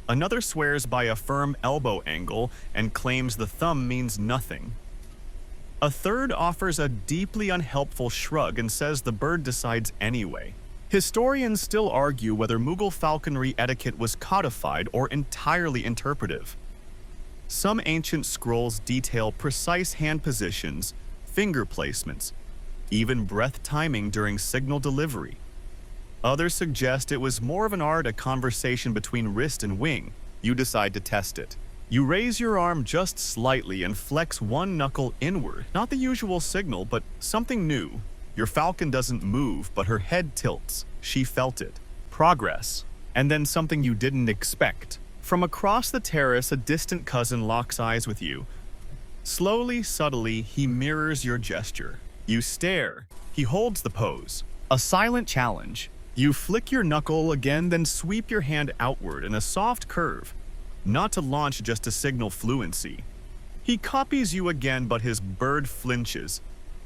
Another swears by a firm elbow angle and claims the thumb means nothing. A third offers a deeply unhelpful shrug and says the bird decides anyway. Historians still argue whether Mughal falconry etiquette was codified or entirely interpretive. Some ancient scrolls detail precise hand positions, finger placements, even breath timing during signal delivery. Others suggest it was more of an art, a conversation between wrist and wing. You decide to test it. You raise your arm just slightly and flex one knuckle inward, not the usual signal, but something new. Your falcon doesn't move, but her head tilts. She felt it. Progress. And then something you didn't expect. From across the terrace, a distant cousin locks eyes with you. Slowly, subtly, he mirrors your gesture. You stare. He holds the pose. A silent challenge. You flick your knuckle again, then sweep your hand outward in a soft curve. Not to launch, just to signal fluency. He copies you again, but his bird flinches,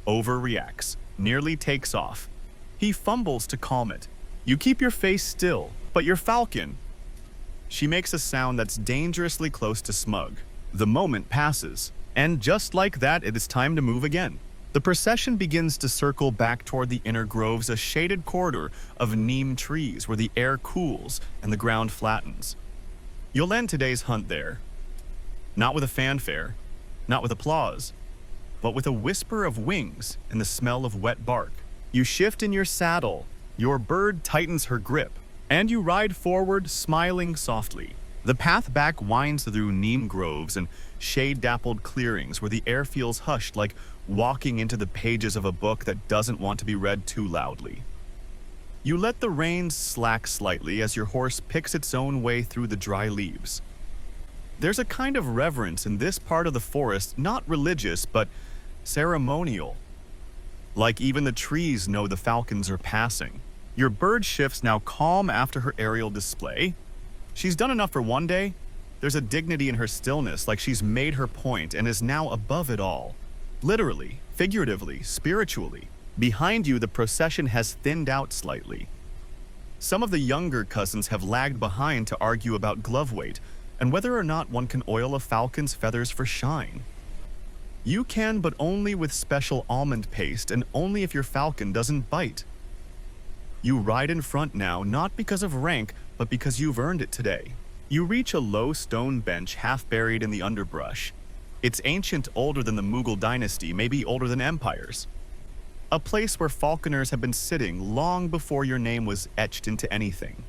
overreacts, nearly takes off. He fumbles to calm it. You keep your face still, but your falcon. She makes a sound that's dangerously close to smug. The moment passes, and just like that, it is time to move again. The procession begins to circle back toward the inner groves, a shaded corridor of neem trees where the air cools and the ground flattens. You'll end today's hunt there. Not with a fanfare, not with applause, but with a whisper of wings and the smell of wet bark. You shift in your saddle, your bird tightens her grip, and you ride forward, smiling softly. The path back winds through neem groves and shade-dappled clearings where the air feels hushed, like walking into the pages of a book that doesn't want to be read too loudly. You let the reins slack slightly as your horse picks its own way through the dry leaves. There's a kind of reverence in this part of the forest, not religious, but ceremonial. Like even the trees know the falcons are passing. Your bird shifts, now calm after her aerial display. She's done enough for one day. There's a dignity in her stillness, like she's made her point and is now above it all. Literally, figuratively, spiritually. Behind you, the procession has thinned out slightly. Some of the younger cousins have lagged behind to argue about glove weight and whether or not one can oil a falcon's feathers for shine. You can, but only with special almond paste and only if your falcon doesn't bite. You ride in front now, not because of rank, but because you've earned it today. You reach a low stone bench half buried in the underbrush. It's ancient, older than the Mughal dynasty, maybe older than empires. A place where falconers have been sitting long before your name was etched into anything.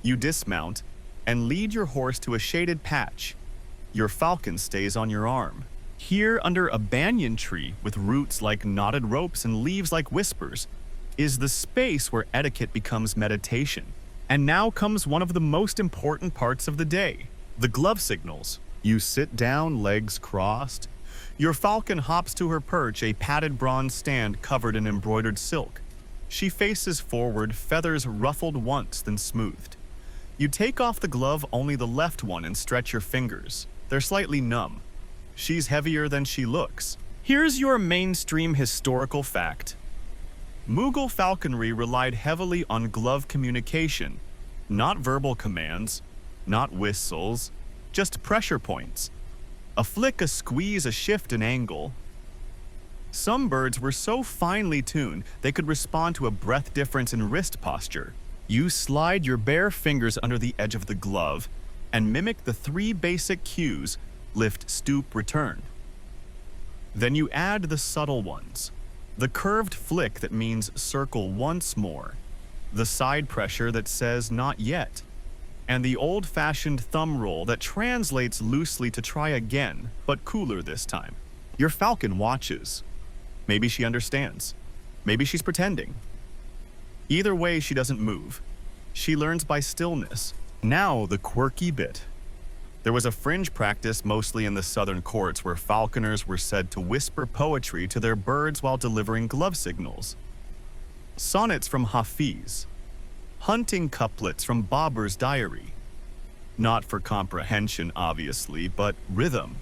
You dismount and lead your horse to a shaded patch. Your falcon stays on your arm. Here, under a banyan tree with roots like knotted ropes and leaves like whispers, is the space where etiquette becomes meditation. And now comes one of the most important parts of the day, the glove signals. You sit down, legs crossed. Your falcon hops to her perch, a padded bronze stand covered in embroidered silk. She faces forward, feathers ruffled once, then smoothed. You take off the glove, only the left one, and stretch your fingers. They're slightly numb. She's heavier than she looks. Here's your mainstream historical fact. Mughal falconry relied heavily on glove communication, not verbal commands, not whistles, just pressure points. A flick, a squeeze, a shift, an angle. Some birds were so finely tuned they could respond to a breath difference in wrist posture. You slide your bare fingers under the edge of the glove and mimic the 3 basic cues: lift, stoop, return. Then you add the subtle ones. The curved flick that means circle once more. The side pressure that says not yet. And the old-fashioned thumb roll that translates loosely to try again, but cooler this time. Your falcon watches. Maybe she understands. Maybe she's pretending. Either way, she doesn't move. She learns by stillness. Now, the quirky bit. There was a fringe practice mostly in the southern courts where falconers were said to whisper poetry to their birds while delivering glove signals. Sonnets from Hafiz. Hunting couplets from Babur's diary. Not for comprehension, obviously, but rhythm.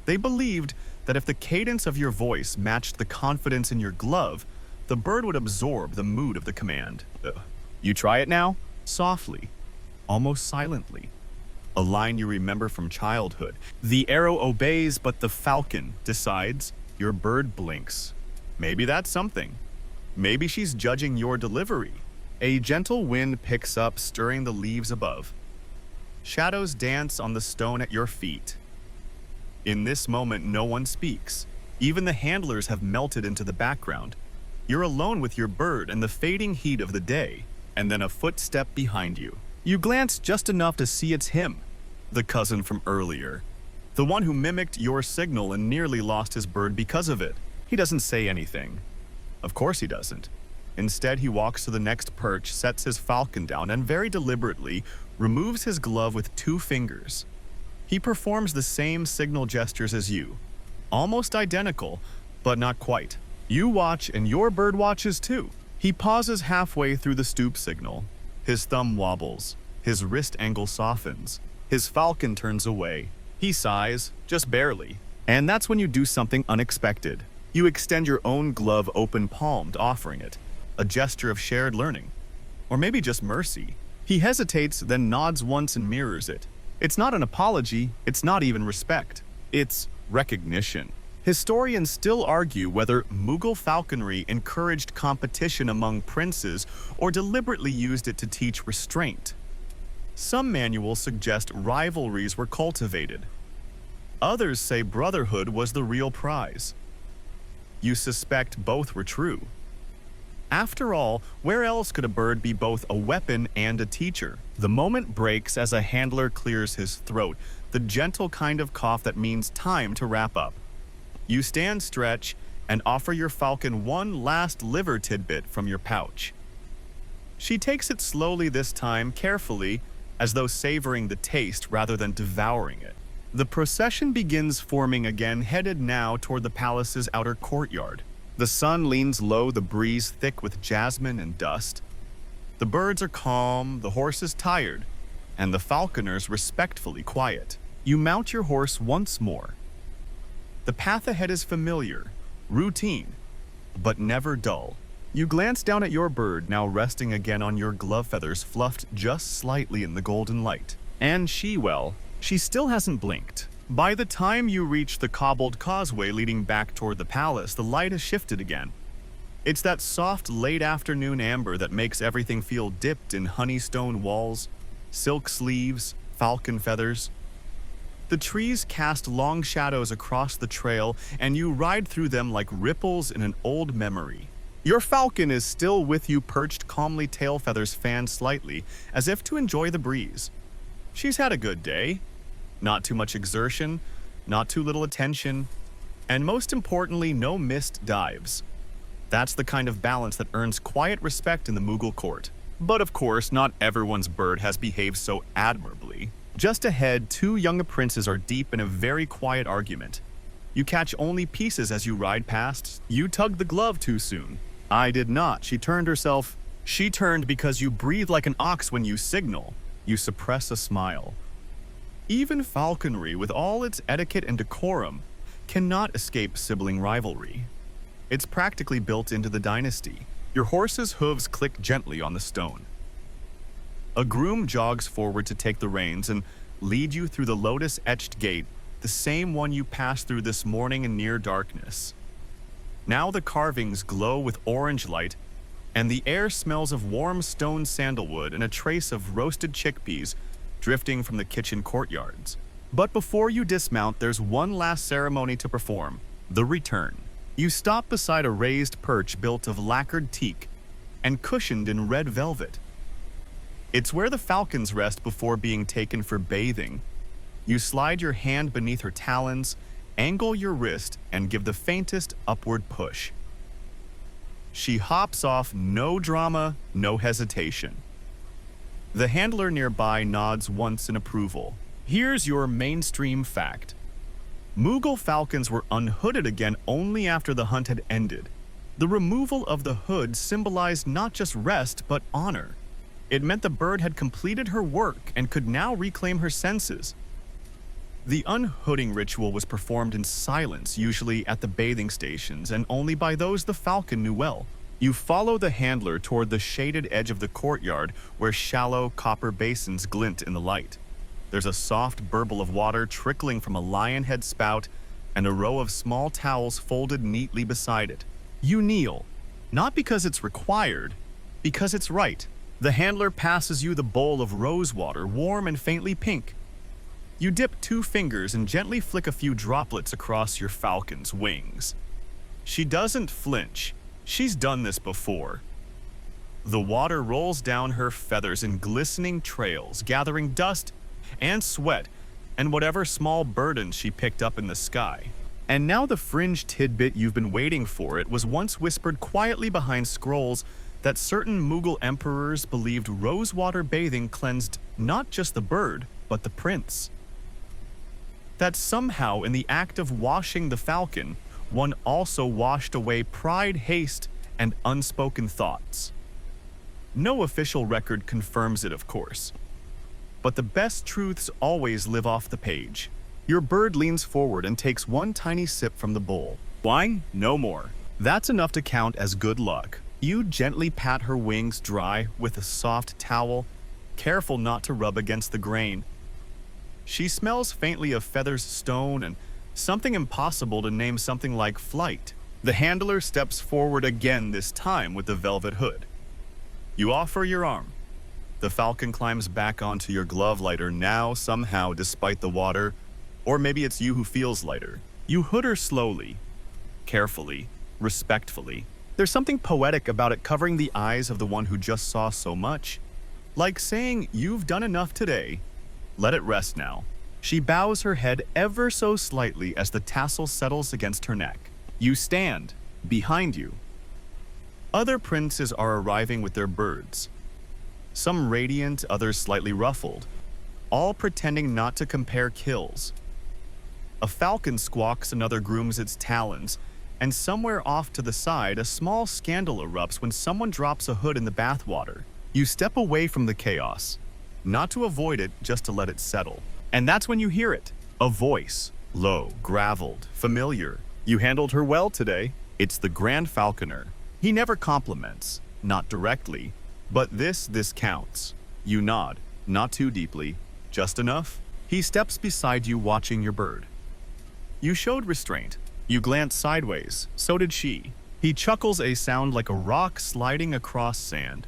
They believed that if the cadence of your voice matched the confidence in your glove, the bird would absorb the mood of the command. You try it now? Softly, almost silently. A line you remember from childhood. The arrow obeys, but the falcon decides. Your bird blinks. Maybe that's something. Maybe she's judging your delivery. A gentle wind picks up, stirring the leaves above. Shadows dance on the stone at your feet. In this moment, no one speaks. Even the handlers have melted into the background. You're alone with your bird and the fading heat of the day, and then a footstep behind you. You glance just enough to see it's him, the cousin from earlier. The one who mimicked your signal and nearly lost his bird because of it. He doesn't say anything. Of course he doesn't. Instead, he walks to the next perch, sets his falcon down, and very deliberately removes his glove with 2 fingers. He performs the same signal gestures as you. Almost identical, but not quite. You watch, and your bird watches too. He pauses halfway through the stoop signal. His thumb wobbles. His wrist angle softens. His falcon turns away. He sighs, just barely. And that's when you do something unexpected. You extend your own glove open-palmed, offering it. A gesture of shared learning. Or maybe just mercy. He hesitates, then nods once and mirrors it. It's not an apology, it's not even respect. It's recognition. Historians still argue whether Mughal falconry encouraged competition among princes or deliberately used it to teach restraint. Some manuals suggest rivalries were cultivated. Others say brotherhood was the real prize. You suspect both were true. After all, where else could a bird be both a weapon and a teacher? The moment breaks as a handler clears his throat, the gentle kind of cough that means time to wrap up. You stand, stretch, and offer your falcon one last liver tidbit from your pouch. She takes it slowly this time, carefully, as though savoring the taste rather than devouring it. The procession begins forming again, headed now toward the palace's outer courtyard. The sun leans low, the breeze thick with jasmine and dust. The birds are calm, the horse is tired, and the falconers respectfully quiet. You mount your horse once more. The path ahead is familiar, routine, but never dull. You glance down at your bird, now resting again on your glove feathers fluffed just slightly in the golden light. And she still hasn't blinked. By the time you reach the cobbled causeway leading back toward the palace, the light has shifted again. It's that soft late afternoon amber that makes everything feel dipped in honeystone walls, silk sleeves, falcon feathers. The trees cast long shadows across the trail, and you ride through them like ripples in an old memory. Your falcon is still with you, perched calmly, tail feathers fanned slightly, as if to enjoy the breeze. She's had a good day. Not too much exertion, not too little attention, and most importantly, no missed dives. That's the kind of balance that earns quiet respect in the Mughal court. But of course, not everyone's bird has behaved so admirably. Just ahead, two young princes are deep in a very quiet argument. You catch only pieces as you ride past. You tugged the glove too soon. I did not. She turned because you breathe like an ox when you signal. You suppress a smile. Even falconry, with all its etiquette and decorum, cannot escape sibling rivalry. It's practically built into the dynasty. Your horse's hooves click gently on the stone. A groom jogs forward to take the reins and lead you through the lotus-etched gate, the same one you passed through this morning in near darkness. Now the carvings glow with orange light, and the air smells of warm stone sandalwood and a trace of roasted chickpeas drifting from the kitchen courtyards. But before you dismount, there's one last ceremony to perform, the return. You stop beside a raised perch built of lacquered teak and cushioned in red velvet. It's where the falcons rest before being taken for bathing. You slide your hand beneath her talons, angle your wrist, and give the faintest upward push. She hops off, no drama, no hesitation. The handler nearby nods once in approval. Here's your mainstream fact. Mughal falcons were unhooded again only after the hunt had ended. The removal of the hood symbolized not just rest, but honor. It meant the bird had completed her work and could now reclaim her senses. The unhooding ritual was performed in silence, usually at the bathing stations, and only by those the falcon knew well. You follow the handler toward the shaded edge of the courtyard where shallow copper basins glint in the light. There's a soft burble of water trickling from a lion head spout and a row of small towels folded neatly beside it. You kneel, not because it's required, because it's right. The handler passes you the bowl of rose water, warm and faintly pink. You dip 2 fingers and gently flick a few droplets across your falcon's wings. She doesn't flinch. She's done this before. The water rolls down her feathers in glistening trails, gathering dust and sweat and whatever small burdens she picked up in the sky. And now the fringe tidbit you've been waiting for. It was once whispered quietly behind scrolls that certain Mughal emperors believed rosewater bathing cleansed not just the bird, but the prince. That somehow in the act of washing the falcon, one also washed away pride, haste, and unspoken thoughts. No official record confirms it, of course. But the best truths always live off the page. Your bird leans forward and takes one tiny sip from the bowl. Wine? No more. That's enough to count as good luck. You gently pat her wings dry with a soft towel, careful not to rub against the grain. She smells faintly of feathers, stone, and something impossible to name, something like flight. The handler steps forward again, this time with the velvet hood. You offer your arm. The falcon climbs back onto your glove lighter now, somehow, despite the water. Or maybe it's you who feels lighter. You hood her slowly, carefully, respectfully. There's something poetic about it, covering the eyes of the one who just saw so much. Like saying, you've done enough today. Let it rest now. She bows her head ever so slightly as the tassel settles against her neck. You stand. Behind you, other princes are arriving with their birds. Some radiant, others slightly ruffled, all pretending not to compare kills. A falcon squawks, another grooms its talons, and somewhere off to the side, a small scandal erupts when someone drops a hood in the bathwater. You step away from the chaos, not to avoid it, just to let it settle. And that's when you hear it. A voice, low, graveled, familiar. You handled her well today. It's the Grand Falconer. He never compliments, not directly, but this counts. You nod, not too deeply, just enough. He steps beside you, watching your bird. You showed restraint. You glanced sideways. So did she. He chuckles, a sound like a rock sliding across sand.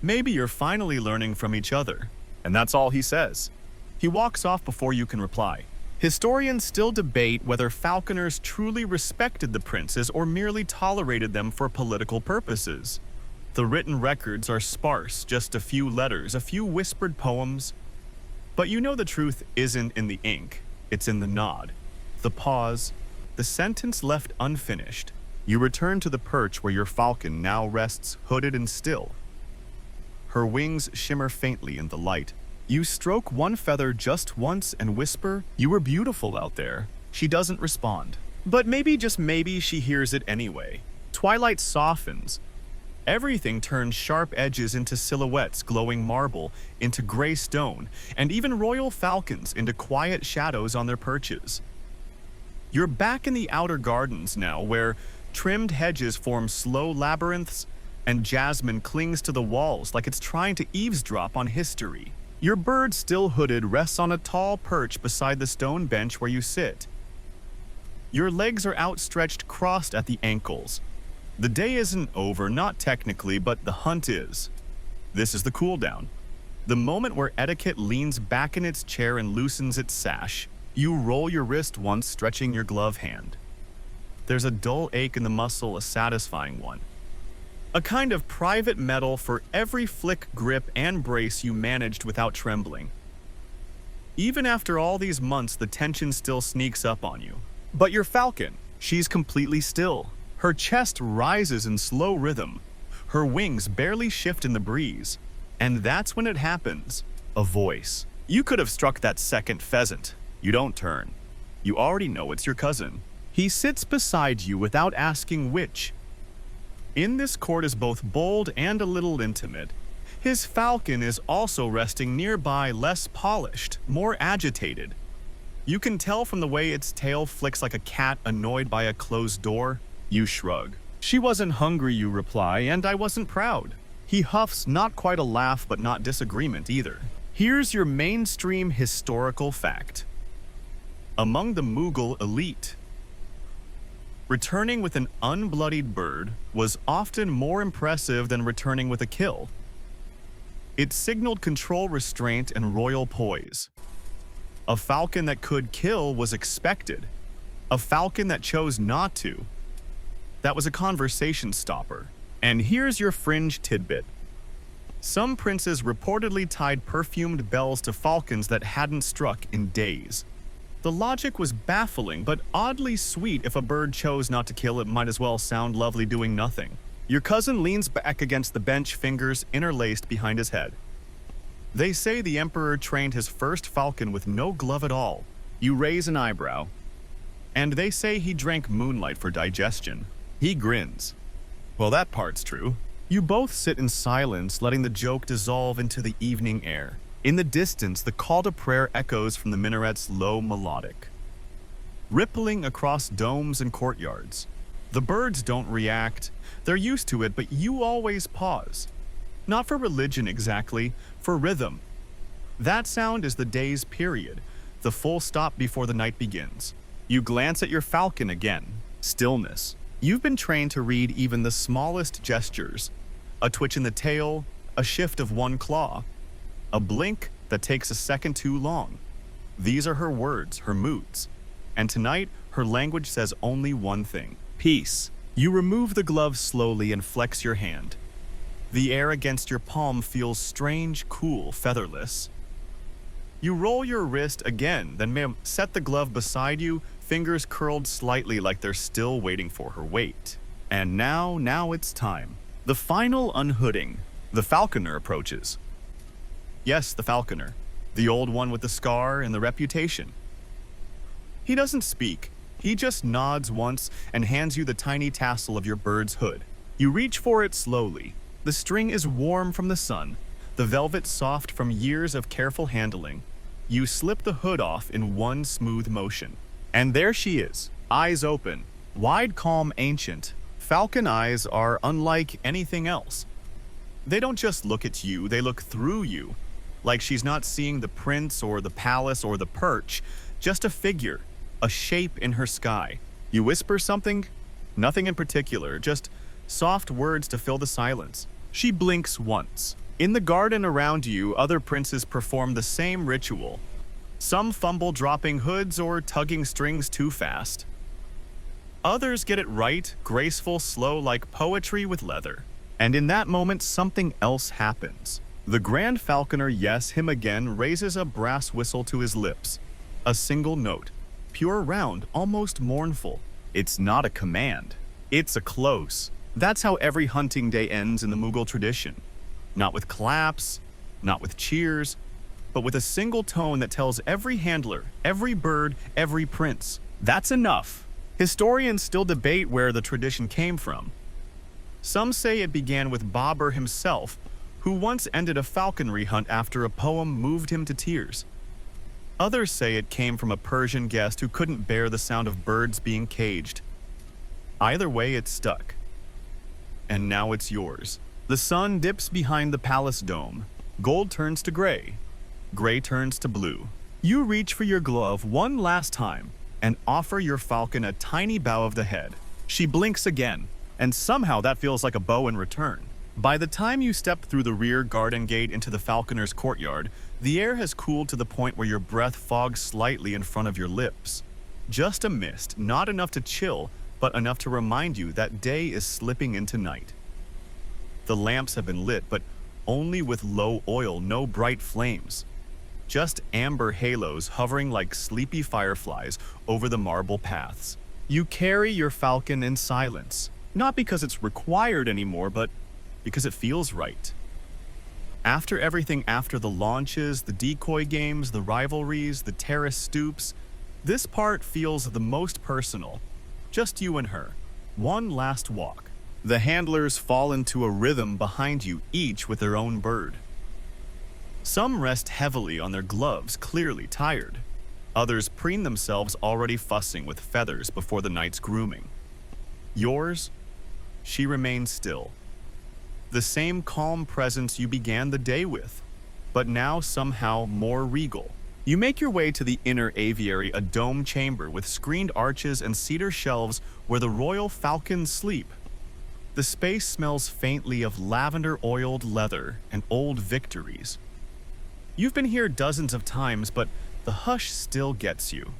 Maybe you're finally learning from each other. And that's all he says. He walks off before you can reply. Historians still debate whether falconers truly respected the princes or merely tolerated them for political purposes. The written records are sparse, just a few letters, a few whispered poems. But you know the truth isn't in the ink, it's in the nod, the pause, the sentence left unfinished. You return to the perch where your falcon now rests, hooded and still. Her wings shimmer faintly in the light. You stroke one feather just once and whisper, "You were beautiful out there." She doesn't respond. But maybe, just maybe, she hears it anyway. Twilight softens. Everything turns sharp edges into silhouettes, glowing marble into gray stone, and even royal falcons into quiet shadows on their perches. You're back in the outer gardens now, where trimmed hedges form slow labyrinths, and jasmine clings to the walls like it's trying to eavesdrop on history. Your bird, still hooded, rests on a tall perch beside the stone bench where you sit. Your legs are outstretched, crossed at the ankles. The day isn't over, not technically, but the hunt is. This is the cool down. The moment where etiquette leans back in its chair and loosens its sash. You roll your wrist once, stretching your glove hand. There's a dull ache in the muscle, a satisfying one. A kind of private medal for every flick, grip, and brace you managed without trembling. Even after all these months, the tension still sneaks up on you. But your falcon, she's completely still. Her chest rises in slow rhythm. Her wings barely shift in the breeze. And that's when it happens. A voice. You could have struck that second pheasant. You don't turn. You already know it's your cousin. He sits beside you without asking which. In this court is both bold and a little intimate. His falcon is also resting nearby, less polished, more agitated. You can tell from the way its tail flicks like a cat annoyed by a closed door. You shrug. She wasn't hungry, you reply, and I wasn't proud. He huffs, not quite a laugh, but not disagreement either. Here's your mainstream historical fact. Among the Mughal elite, returning with an unbloodied bird was often more impressive than returning with a kill. It signaled control, restraint, and royal poise. A falcon that could kill was expected. A falcon that chose not to, that was a conversation stopper. And here's your fringe tidbit. Some princes reportedly tied perfumed bells to falcons that hadn't struck in days. The logic was baffling, but oddly sweet. If a bird chose not to kill, it might as well sound lovely doing nothing. Your cousin leans back against the bench, fingers interlaced behind his head. They say the emperor trained his first falcon with no glove at all. You raise an eyebrow. And they say he drank moonlight for digestion. He grins. Well, that part's true. You both sit in silence, letting the joke dissolve into the evening air. In the distance, the call to prayer echoes from the minaret's low melodic, rippling across domes and courtyards. The birds don't react. They're used to it, but you always pause. Not for religion exactly, for rhythm. That sound is the day's period, the full stop before the night begins. You glance at your falcon again. Stillness. You've been trained to read even the smallest gestures. A twitch in the tail, a shift of one claw, a blink that takes a second too long. These are her words, her moods. And tonight, her language says only one thing: peace. You remove the glove slowly and flex your hand. The air against your palm feels strange, cool, featherless. You roll your wrist again, then set the glove beside you, fingers curled slightly like they're still waiting for her weight. And now it's time. The final unhooding. The falconer approaches. Yes, the falconer. The old one with the scar and the reputation. He doesn't speak. He just nods once and hands you the tiny tassel of your bird's hood. You reach for it slowly. The string is warm from the sun, the velvet soft from years of careful handling. You slip the hood off in one smooth motion. And there she is, eyes open, wide, calm, ancient. Falcon eyes are unlike anything else. They don't just look at you, they look through you. like she's not seeing the prince or the palace or the perch, just a figure, a shape in her sky. You whisper something? Nothing in particular, just soft words to fill the silence. She blinks once. In the garden around you, other princes perform the same ritual. Some fumble dropping hoods or tugging strings too fast. Others get it right, graceful, slow like poetry with leather. And in that moment, something else happens. The Grand Falconer, yes, him again, raises a brass whistle to his lips. A single note, pure round, almost mournful. It's not a command. It's a close. That's how every hunting day ends in the Mughal tradition. Not with claps, not with cheers, but with a single tone that tells every handler, every bird, every prince, that's enough. Historians still debate where the tradition came from. Some say it began with Babur himself, who once ended a falconry hunt after a poem moved him to tears. Others say it came from a Persian guest who couldn't bear the sound of birds being caged. Either way, it stuck. And now it's yours. The sun dips behind the palace dome. Gold turns to gray. Gray turns to blue. You reach for your glove one last time and offer your falcon a tiny bow of the head. She blinks again, and somehow that feels like a bow in return. By the time you step through the rear garden gate into the falconer's courtyard, the air has cooled to the point where your breath fogs slightly in front of your lips. Just a mist, not enough to chill, but enough to remind you that day is slipping into night. The lamps have been lit, but only with low oil, no bright flames. Just amber halos hovering like sleepy fireflies over the marble paths. You carry your falcon in silence, not because it's required anymore, but because it feels right. After everything, after the launches, the decoy games, the rivalries, the terrace stoops, this part feels the most personal. Just you and her. One last walk. The handlers fall into a rhythm behind you, each with their own bird. Some rest heavily on their gloves, clearly tired. Others preen themselves, already fussing with feathers before the night's grooming. Yours? She remains still. The same calm presence you began the day with, but now somehow more regal. You make your way to the inner aviary, a dome chamber with screened arches and cedar shelves where the royal falcons sleep. The space smells faintly of lavender-oiled leather and old victories. You've been here dozens of times, but the hush still gets you.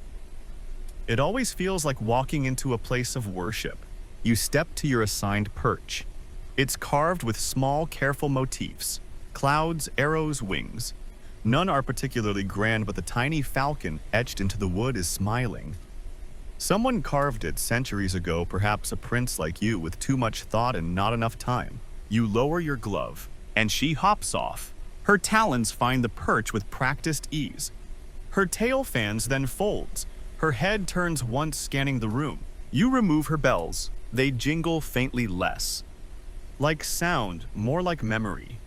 It always feels like walking into a place of worship. You step to your assigned perch. It's carved with small, careful motifs: clouds, arrows, wings. None are particularly grand, but the tiny falcon etched into the wood is smiling. Someone carved it centuries ago, perhaps a prince like you with too much thought and not enough time. You lower your glove, and she hops off. Her talons find the perch with practiced ease. Her tail fans, then folds. Her head turns once, scanning the room. You remove her bells. They jingle faintly less. Like sound, more like memory.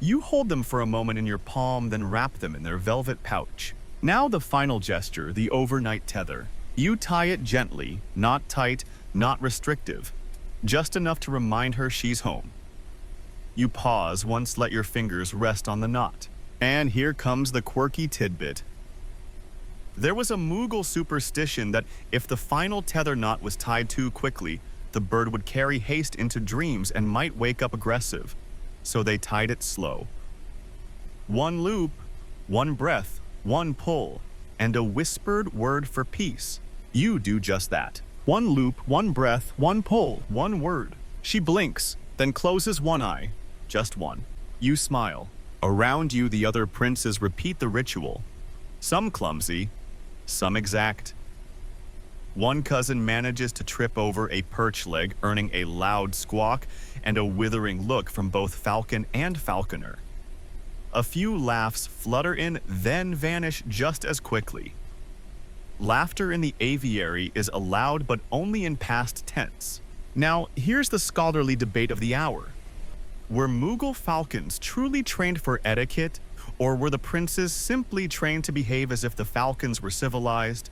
You hold them for a moment in your palm, then wrap them in their velvet pouch. Now the final gesture, the overnight tether. You tie it gently, not tight, not restrictive, just enough to remind her she's home. You pause, once let your fingers rest on the knot. And here comes the quirky tidbit. There was a Mughal superstition that if the final tether knot was tied too quickly, the bird would carry haste into dreams and might wake up aggressive. So they tied it slow. One loop, one breath, one pull, and a whispered word for peace. You do just that. One loop, one breath, one pull, one word. She blinks, then closes one eye. Just one. You smile. Around you, the other princes repeat the ritual. Some clumsy, some exact. One cousin manages to trip over a perch leg, earning a loud squawk and a withering look from both falcon and falconer. A few laughs flutter in, then vanish just as quickly. Laughter in the aviary is allowed, but only in past tense. Now, here's the scholarly debate of the hour. Were Mughal falcons truly trained for etiquette, or were the princes simply trained to behave as if the falcons were civilized?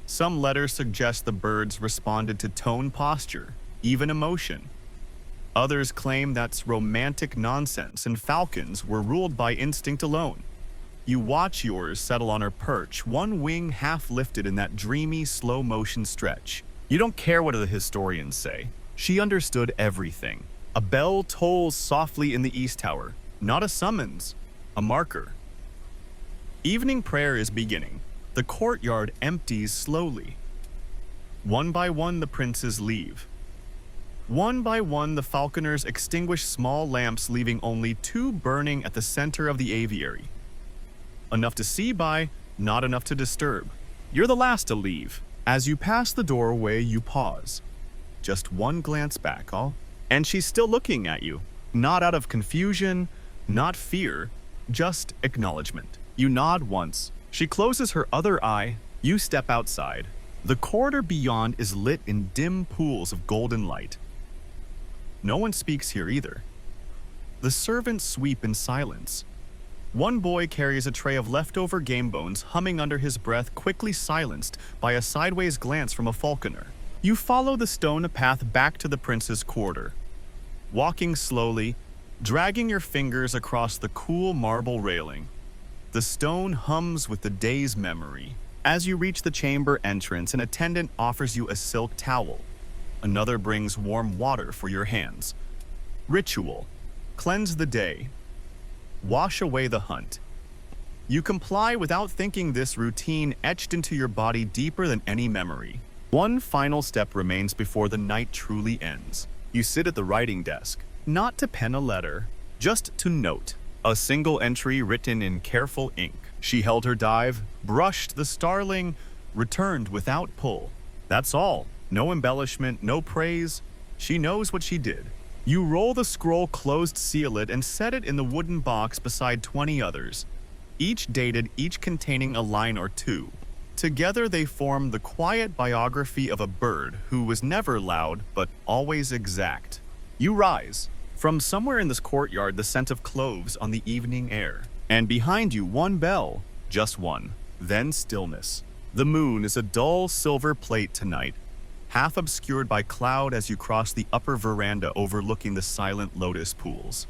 Some letters suggest the birds responded to tone, posture, even emotion. Others claim that's romantic nonsense and falcons were ruled by instinct alone. You watch yours settle on her perch, one wing half lifted in that dreamy, slow-motion stretch. You don't care what the historians say. She understood everything. A bell tolls softly in the East Tower, not a summons, a marker. Evening prayer is beginning. The courtyard empties slowly. One by one, the princes leave. One by one, the falconers extinguish small lamps, leaving only two burning at the center of the aviary. Enough to see by, not enough to disturb. You're the last to leave. As you pass the doorway, you pause. Just one glance back, and she's still looking at you. Not out of confusion, not fear, just acknowledgement. You nod once. She closes her other eye. You step outside. The corridor beyond is lit in dim pools of golden light. No one speaks here either. The servants sweep in silence. One boy carries a tray of leftover game bones, humming under his breath, quickly silenced by a sideways glance from a falconer. You follow the stone path back to the prince's quarter. Walking slowly, dragging your fingers across the cool marble railing. The stone hums with the day's memory. As you reach the chamber entrance, an attendant offers you a silk towel. Another brings warm water for your hands. Ritual. Cleanse the day. Wash away the hunt. You comply without thinking, this routine etched into your body deeper than any memory. One final step remains before the night truly ends. You sit at the writing desk, not to pen a letter, just to note. A single entry written in careful ink. She held her dive, brushed the starling, returned without pull. That's all. No embellishment, no praise. She knows what she did. You roll the scroll closed, seal it, and set it in the wooden box beside 20 others, each dated, each containing a line or two. Together they form the quiet biography of a bird who was never loud but always exact. You rise. From somewhere in this courtyard, the scent of cloves on the evening air. And behind you, one bell, just one. Then stillness. The moon is a dull silver plate tonight, half obscured by cloud as you cross the upper veranda overlooking the silent lotus pools.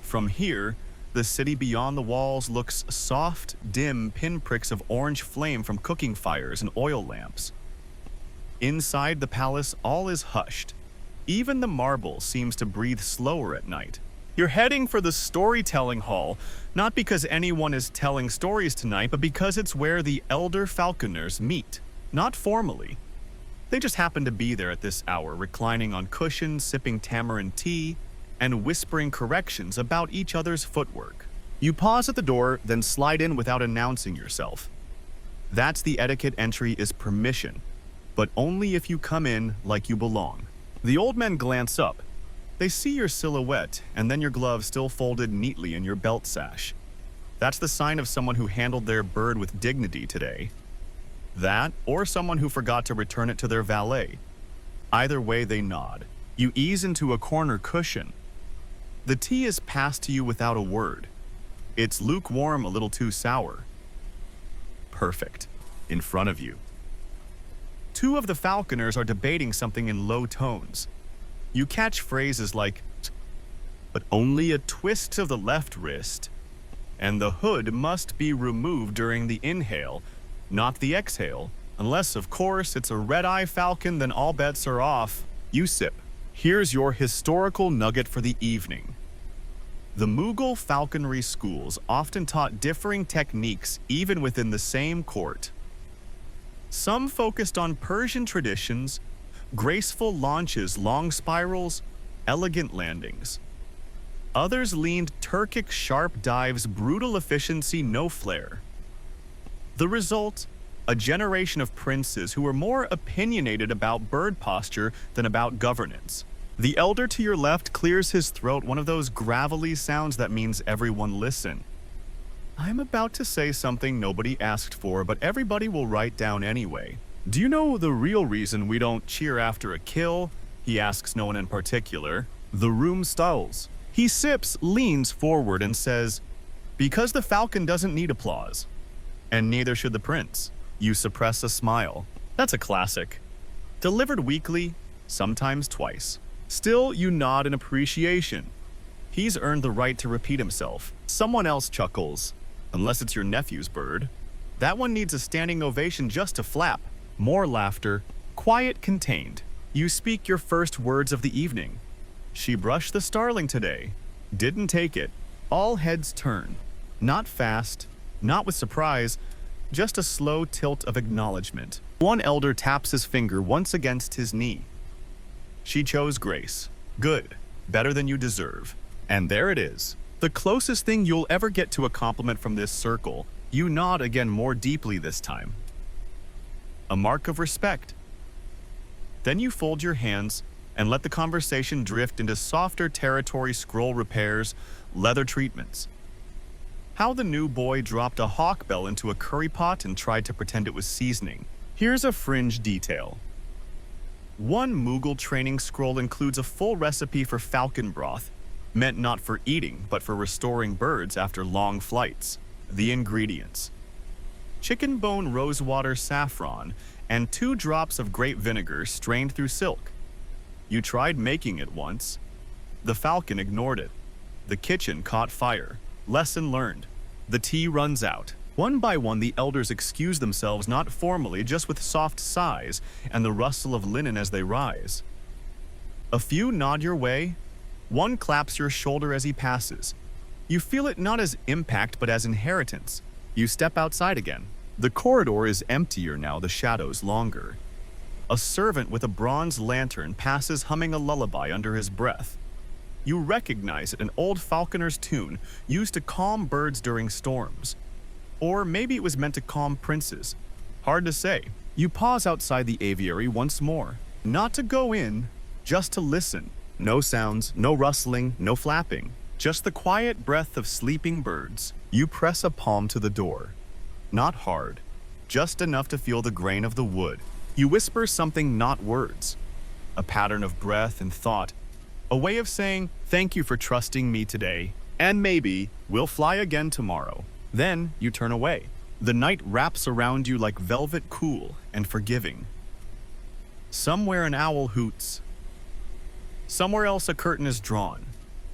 From here, the city beyond the walls looks soft, dim pinpricks of orange flame from cooking fires and oil lamps. Inside the palace, all is hushed. Even the marble seems to breathe slower at night. You're heading for the storytelling hall, not because anyone is telling stories tonight, but because it's where the elder falconers meet, not formally. They just happen to be there at this hour, reclining on cushions, sipping tamarind tea, and whispering corrections about each other's footwork. You pause at the door, then slide in without announcing yourself. That's the etiquette. Entry is permission, but only if you come in like you belong. The old men glance up. They see your silhouette, and then your glove still folded neatly in your belt sash. That's the sign of someone who handled their bird with dignity today. That, or someone who forgot to return it to their valet. Either way, they nod. You ease into a corner cushion. The tea is passed to you without a word. It's lukewarm, a little too sour. Perfect. In front of you. Two of the falconers are debating something in low tones. You catch phrases like, but only a twist of the left wrist, and the hood must be removed during the inhale, not the exhale. Unless, of course, it's a red-eye falcon, then all bets are off. You sip. Here's your historical nugget for the evening. The Mughal falconry schools often taught differing techniques even within the same court. Some focused on Persian traditions, graceful launches, long spirals, elegant landings. Others leaned Turkic sharp dives, brutal efficiency, no flair. The result? A generation of princes who were more opinionated about bird posture than about governance. The elder to your left clears his throat, one of those gravelly sounds that means everyone listen. I'm about to say something nobody asked for, but everybody will write down anyway. Do you know the real reason we don't cheer after a kill? He asks no one in particular. The room stalls. He sips, leans forward, and says, because the falcon doesn't need applause. And neither should the prince. You suppress a smile. That's a classic. Delivered weekly, sometimes twice. Still, you nod in appreciation. He's earned the right to repeat himself. Someone else chuckles. Unless it's your nephew's bird. That one needs a standing ovation just to flap. More laughter. Quiet, contained. You speak your first words of the evening. She brushed the starling today. Didn't take it. All heads turn. Not fast, not with surprise, just a slow tilt of acknowledgement. One elder taps his finger once against his knee. She chose grace. Good. Better than you deserve. And there it is. The closest thing you'll ever get to a compliment from this circle. You nod again more deeply this time. A mark of respect. Then you fold your hands and let the conversation drift into softer territory, scroll repairs, leather treatments. How the new boy dropped a hawk bell into a curry pot and tried to pretend it was seasoning. Here's a fringe detail. One Mughal training scroll includes a full recipe for falcon broth, meant not for eating, but for restoring birds after long flights. The ingredients: chicken bone, rosewater, saffron, and 2 drops of grape vinegar strained through silk. You tried making it once. The falcon ignored it. The kitchen caught fire. Lesson learned. The tea runs out. One by one, the elders excuse themselves, not formally, just with soft sighs and the rustle of linen as they rise. A few nod your way. One claps your shoulder as he passes. You feel it not as impact, but as inheritance. You step outside again. The corridor is emptier now, the shadows longer. A servant with a bronze lantern passes humming a lullaby under his breath. You recognize it, an old falconer's tune used to calm birds during storms. Or maybe it was meant to calm princes. Hard to say. You pause outside the aviary once more. Not to go in, just to listen. No sounds, no rustling, no flapping. Just the quiet breath of sleeping birds. You press a palm to the door. Not hard, just enough to feel the grain of the wood. You whisper something, not words. A pattern of breath and thought. A way of saying, thank you for trusting me today, and maybe we'll fly again tomorrow. Then you turn away. The night wraps around you like velvet, cool and forgiving. Somewhere an owl hoots. Somewhere else a curtain is drawn.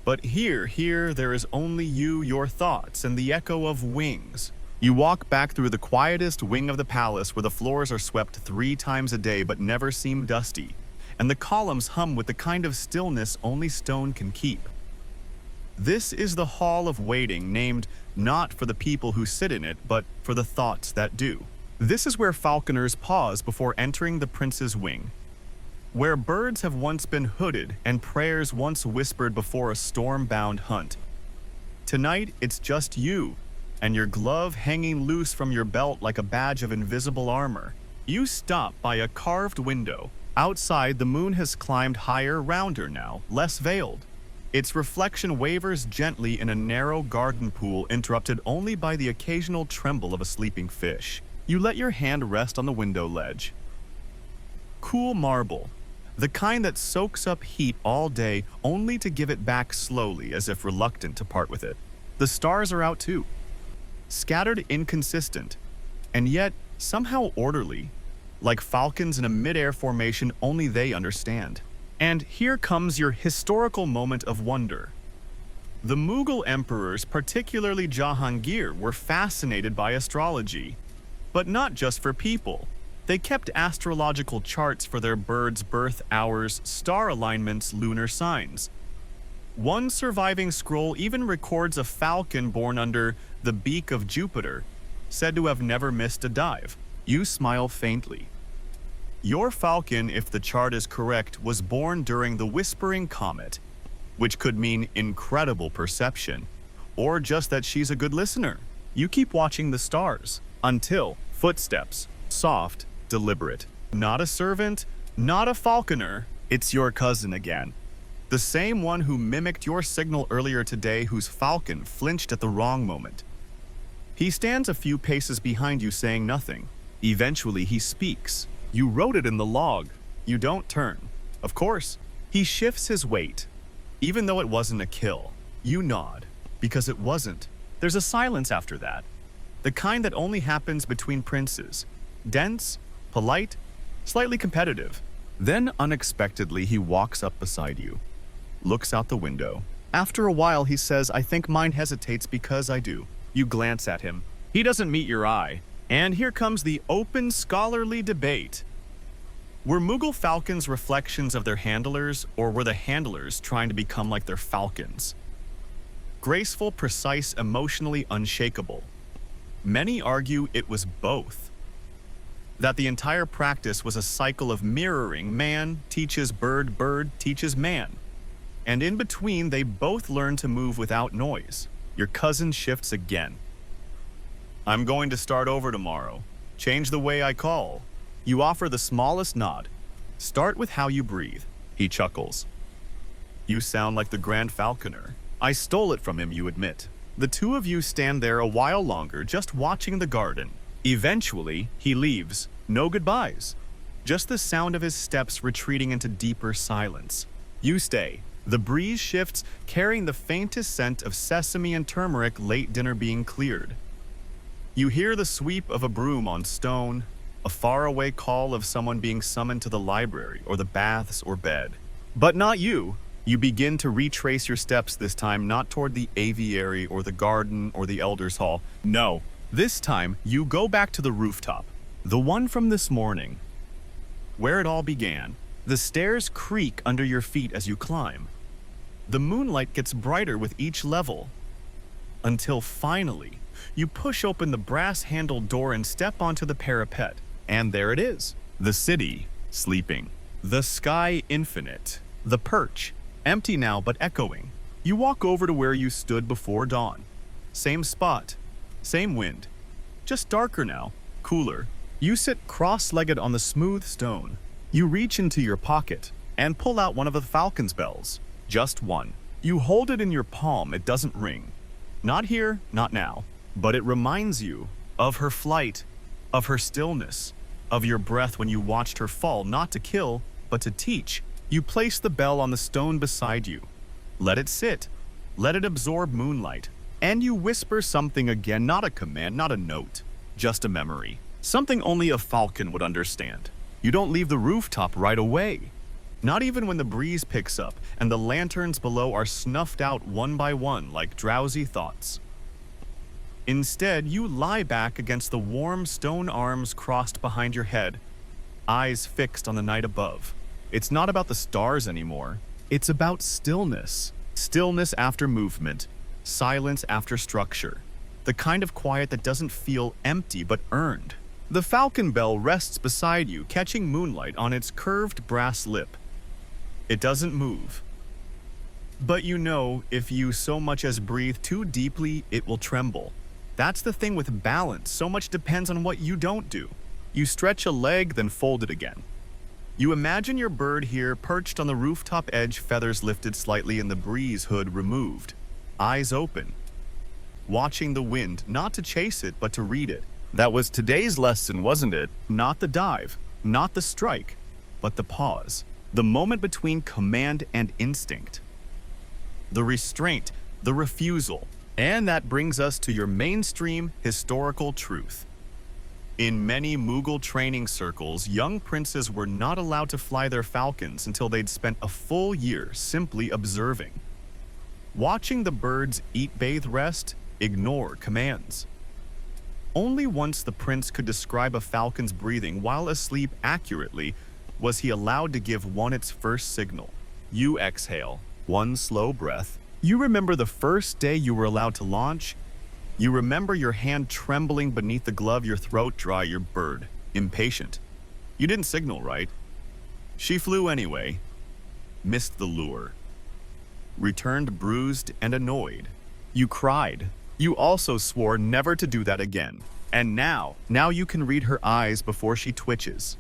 But here there is only you, your thoughts, and the echo of wings. You walk back through the quietest wing of the palace where the floors are swept 3 times a day but never seem dusty, and the columns hum with the kind of stillness only stone can keep. This is the hall of waiting, named not for the people who sit in it, but for the thoughts that do. This is where falconers pause before entering the prince's wing, where birds have once been hooded and prayers once whispered before a storm-bound hunt. Tonight, it's just you, and your glove hanging loose from your belt like a badge of invisible armor. You stop by a carved window. Outside, the moon has climbed higher, rounder now, less veiled. Its reflection wavers gently in a narrow garden pool, interrupted only by the occasional tremble of a sleeping fish. You let your hand rest on the window ledge. Cool marble. The kind that soaks up heat all day only to give it back slowly, as if reluctant to part with it. The stars are out too. Scattered, inconsistent, and yet somehow orderly, like falcons in a mid-air formation only they understand. And here comes your historical moment of wonder. The Mughal emperors, particularly Jahangir, were fascinated by astrology, but not just for people. They kept astrological charts for their birds' birth hours, star alignments, lunar signs. One surviving scroll even records a falcon born under the beak of Jupiter, said to have never missed a dive. You smile faintly. Your falcon, if the chart is correct, was born during the Whispering Comet, which could mean incredible perception, or just that she's a good listener. You keep watching the stars, until footsteps, soft, deliberate. Not a servant, not a falconer, it's your cousin again. The same one who mimicked your signal earlier today, whose falcon flinched at the wrong moment. He stands a few paces behind you, saying nothing. Eventually he speaks. You wrote it in the log. You don't turn. Of course. He shifts his weight. Even though it wasn't a kill, you nod, because it wasn't. There's a silence after that. The kind that only happens between princes. Dense, polite, slightly competitive. Then unexpectedly he walks up beside you, looks out the window. After a while he says, "I think mine hesitates because I do." You glance at him. He doesn't meet your eye. And here comes the open scholarly debate. Were Mughal falcons reflections of their handlers, or were the handlers trying to become like their falcons? Graceful, precise, emotionally unshakable. Many argue it was both. That the entire practice was a cycle of mirroring. Man teaches bird, bird teaches man. And in between, they both learn to move without noise. Your cousin shifts again. "I'm going to start over tomorrow. Change the way I call." You offer the smallest nod. "Start with how you breathe." He chuckles. "You sound like the Grand Falconer." "I stole it from him," you admit. The two of you stand there a while longer, just watching the garden. Eventually, he leaves. No goodbyes. Just the sound of his steps retreating into deeper silence. You stay. The breeze shifts, carrying the faintest scent of sesame and turmeric, late dinner being cleared. You hear the sweep of a broom on stone, a faraway call of someone being summoned to the library or the baths or bed. But not you. You begin to retrace your steps, this time not toward the aviary or the garden or the elders' hall. No, this time you go back to the rooftop, the one from this morning, where it all began. The stairs creak under your feet as you climb. The moonlight gets brighter with each level, until finally, you push open the brass-handled door and step onto the parapet. And there it is. The city, sleeping. The sky, infinite. The perch, empty now but echoing. You walk over to where you stood before dawn. Same spot, same wind. Just darker now, cooler. You sit cross-legged on the smooth stone. You reach into your pocket and pull out one of the falcon's bells. Just one. You hold it in your palm. It doesn't ring. Not here, not now. But it reminds you of her flight, of her stillness, of your breath when you watched her fall, not to kill, but to teach. You place the bell on the stone beside you. Let it sit. Let it absorb moonlight. And you whisper something again, not a command, not a note, just a memory. Something only a falcon would understand. You don't leave the rooftop right away. Not even when the breeze picks up and the lanterns below are snuffed out one by one like drowsy thoughts. Instead, you lie back against the warm stone arms crossed behind your head, eyes fixed on the night above. It's not about the stars anymore. It's about stillness. Stillness after movement, silence after structure. The kind of quiet that doesn't feel empty but earned. The falcon bell rests beside you, catching moonlight on its curved brass lip. It doesn't move. But you know, if you so much as breathe too deeply, it will tremble. That's the thing with balance. So much depends on what you don't do. You stretch a leg, then fold it again. You imagine your bird here perched on the rooftop edge, feathers lifted slightly and the breeze hood removed. Eyes open. Watching the wind, not to chase it, but to read it. That was today's lesson, wasn't it? Not the dive, not the strike, but the pause. The moment between command and instinct. The restraint, the refusal. And that brings us to your mainstream historical truth. In many Mughal training circles, young princes were not allowed to fly their falcons until they'd spent a full year simply observing. Watching the birds eat, bathe, rest, ignore commands. Only once the prince could describe a falcon's breathing while asleep accurately was he allowed to give one its first signal. You exhale, one slow breath. You remember the first day you were allowed to launch. You remember your hand trembling beneath the glove, your throat dry, your bird impatient. You didn't signal right. She flew anyway. Missed the lure. Returned bruised and annoyed. You cried. You also swore never to do that again. And now you can read her eyes before she twitches.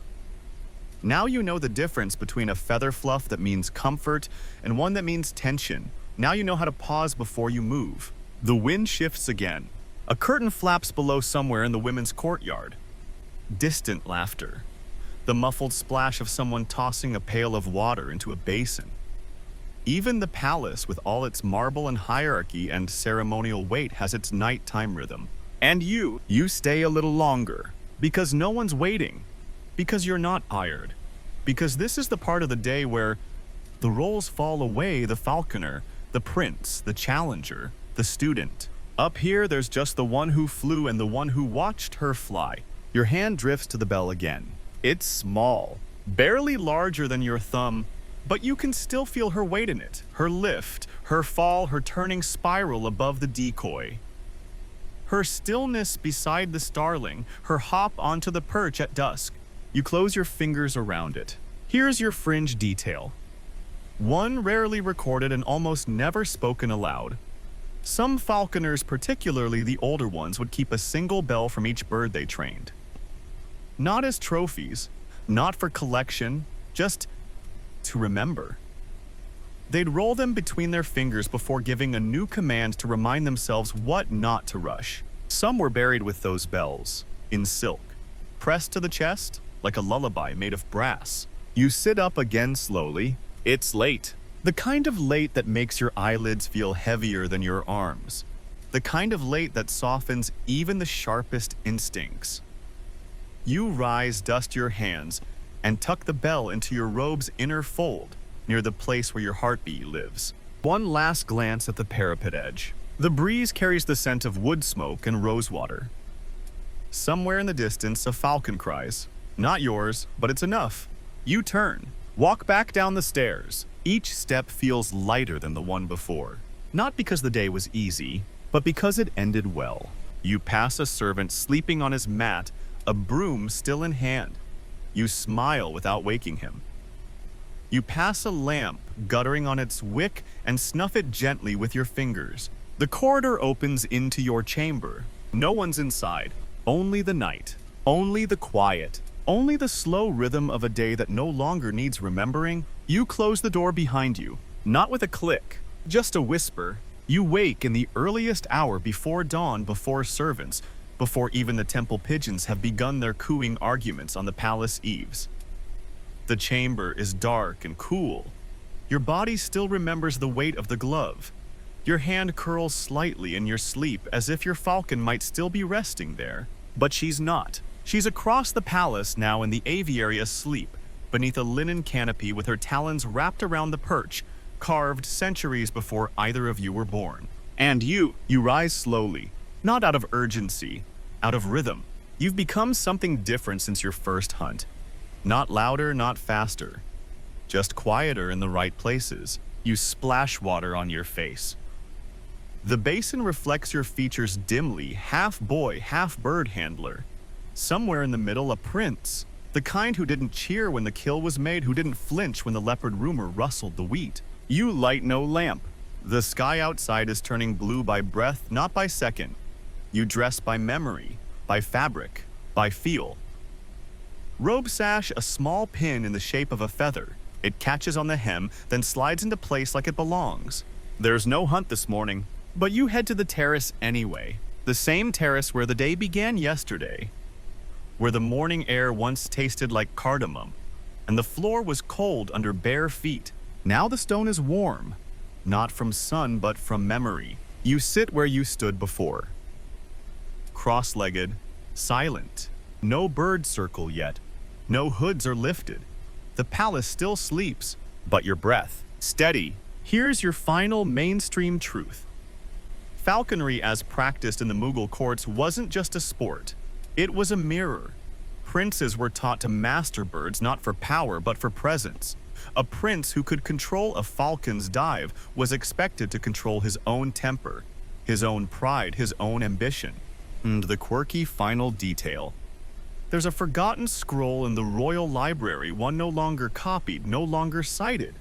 Now you know the difference between a feather fluff that means comfort and one that means tension. Now you know how to pause before you move. The wind shifts again. A curtain flaps below somewhere in the women's courtyard. Distant laughter. The muffled splash of someone tossing a pail of water into a basin. Even the palace, with all its marble and hierarchy and ceremonial weight, has its nighttime rhythm. And you stay a little longer, because no one's waiting, because you're not tired, because this is the part of the day where the roles fall away: the falconer, the prince, the challenger, the student. Up here, there's just the one who flew and the one who watched her fly. Your hand drifts to the bell again. It's small, barely larger than your thumb, but you can still feel her weight in it, her lift, her fall, her turning spiral above the decoy. Her stillness beside the starling, her hop onto the perch at dusk. You close your fingers around it. Here's your fringe detail. One rarely recorded and almost never spoken aloud. Some falconers, particularly the older ones, would keep a single bell from each bird they trained. Not as trophies, not for collection, just to remember. They'd roll them between their fingers before giving a new command to remind themselves what not to rush. Some were buried with those bells, in silk, pressed to the chest like a lullaby made of brass. You sit up again slowly. It's late. The kind of late that makes your eyelids feel heavier than your arms. The kind of late that softens even the sharpest instincts. You rise, dust your hands, and tuck the bell into your robe's inner fold, near the place where your heartbeat lives. One last glance at the parapet edge. The breeze carries the scent of wood smoke and rosewater. Somewhere in the distance, a falcon cries. Not yours, but it's enough. You turn, walk back down the stairs. Each step feels lighter than the one before. Not because the day was easy, but because it ended well. You pass a servant sleeping on his mat, a broom still in hand. You smile without waking him. You pass a lamp, guttering on its wick, and snuff it gently with your fingers. The corridor opens into your chamber. No one's inside. Only the night. Only the quiet. Only the slow rhythm of a day that no longer needs remembering. You close the door behind you, not with a click, just a whisper. You wake in the earliest hour before dawn, before servants, before even the temple pigeons have begun their cooing arguments on the palace eaves. The chamber is dark and cool. Your body still remembers the weight of the glove. Your hand curls slightly in your sleep as if your falcon might still be resting there. But she's not. She's across the palace now in the aviary asleep, beneath a linen canopy with her talons wrapped around the perch, carved centuries before either of you were born. And you rise slowly, not out of urgency, out of rhythm. You've become something different since your first hunt. Not louder, not faster, just quieter in the right places. You splash water on your face. The basin reflects your features dimly, half boy, half bird handler. Somewhere in the middle, a prince, the kind who didn't cheer when the kill was made, who didn't flinch when the leopard rumor rustled the wheat. You light no lamp. The sky outside is turning blue by breath, not by second. You dress by memory, by fabric, by feel. Robe sash, a small pin in the shape of a feather. It catches on the hem, then slides into place like it belongs. There's no hunt this morning, but you head to the terrace anyway. The same terrace where the day began yesterday, where the morning air once tasted like cardamom, and the floor was cold under bare feet. Now the stone is warm, not from sun but from memory. You sit where you stood before, cross-legged, silent. No bird circle yet. No hoods are lifted. The palace still sleeps, but your breath, steady. Here's your final mainstream truth. Falconry as practiced in the Mughal courts wasn't just a sport. It was a mirror. Princes were taught to master birds not for power but for presence. A prince who could control a falcon's dive was expected to control his own temper, his own pride, his own ambition. And the quirky final detail. There's a forgotten scroll in the royal library, one no longer copied, no longer cited,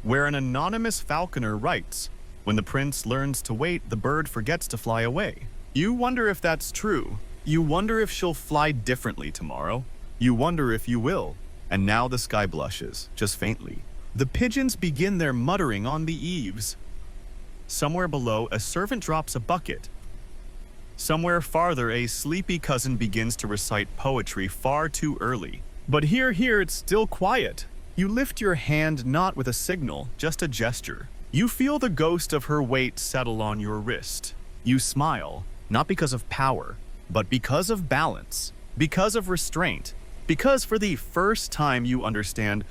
where an anonymous falconer writes, "When the prince learns to wait, the bird forgets to fly away." You wonder if that's true. You wonder if she'll fly differently tomorrow. You wonder if you will. And now the sky blushes, just faintly. The pigeons begin their muttering on the eaves. Somewhere below, a servant drops a bucket. Somewhere farther, a sleepy cousin begins to recite poetry far too early. But here, it's still quiet. You lift your hand not with a signal, just a gesture. You feel the ghost of her weight settle on your wrist. You smile, not because of power, but because of balance, because of restraint. Because for the first time you understand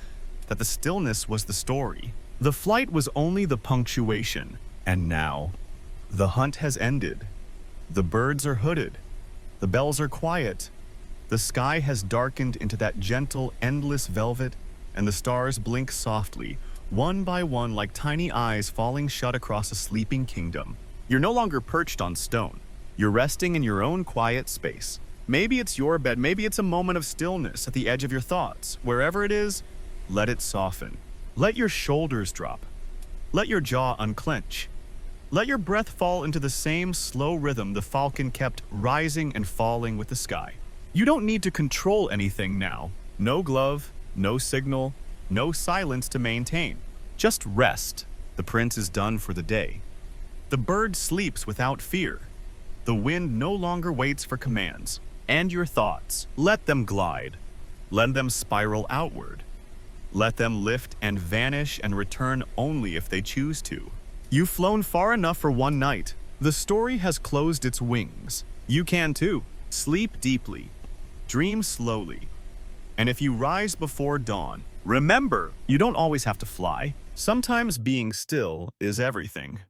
that the stillness was the story. The flight was only the punctuation. And now, the hunt has ended. The birds are hooded. The bells are quiet. The sky has darkened into that gentle, endless velvet, and the stars blink softly, one by one like tiny eyes falling shut across a sleeping kingdom. You're no longer perched on stone. You're resting in your own quiet space. Maybe it's your bed, maybe it's a moment of stillness at the edge of your thoughts. Wherever it is, let it soften. Let your shoulders drop. Let your jaw unclench. Let your breath fall into the same slow rhythm the falcon kept rising and falling with the sky. You don't need to control anything now. No glove, no signal, no silence to maintain. Just rest. The prince is done for the day. The bird sleeps without fear. The wind no longer waits for commands. And your thoughts, let them glide. Let them spiral outward. Let them lift and vanish and return only if they choose to. You've flown far enough for one night. The story has closed its wings. You can too. Sleep deeply. Dream slowly. And if you rise before dawn, remember, you don't always have to fly. Sometimes being still is everything.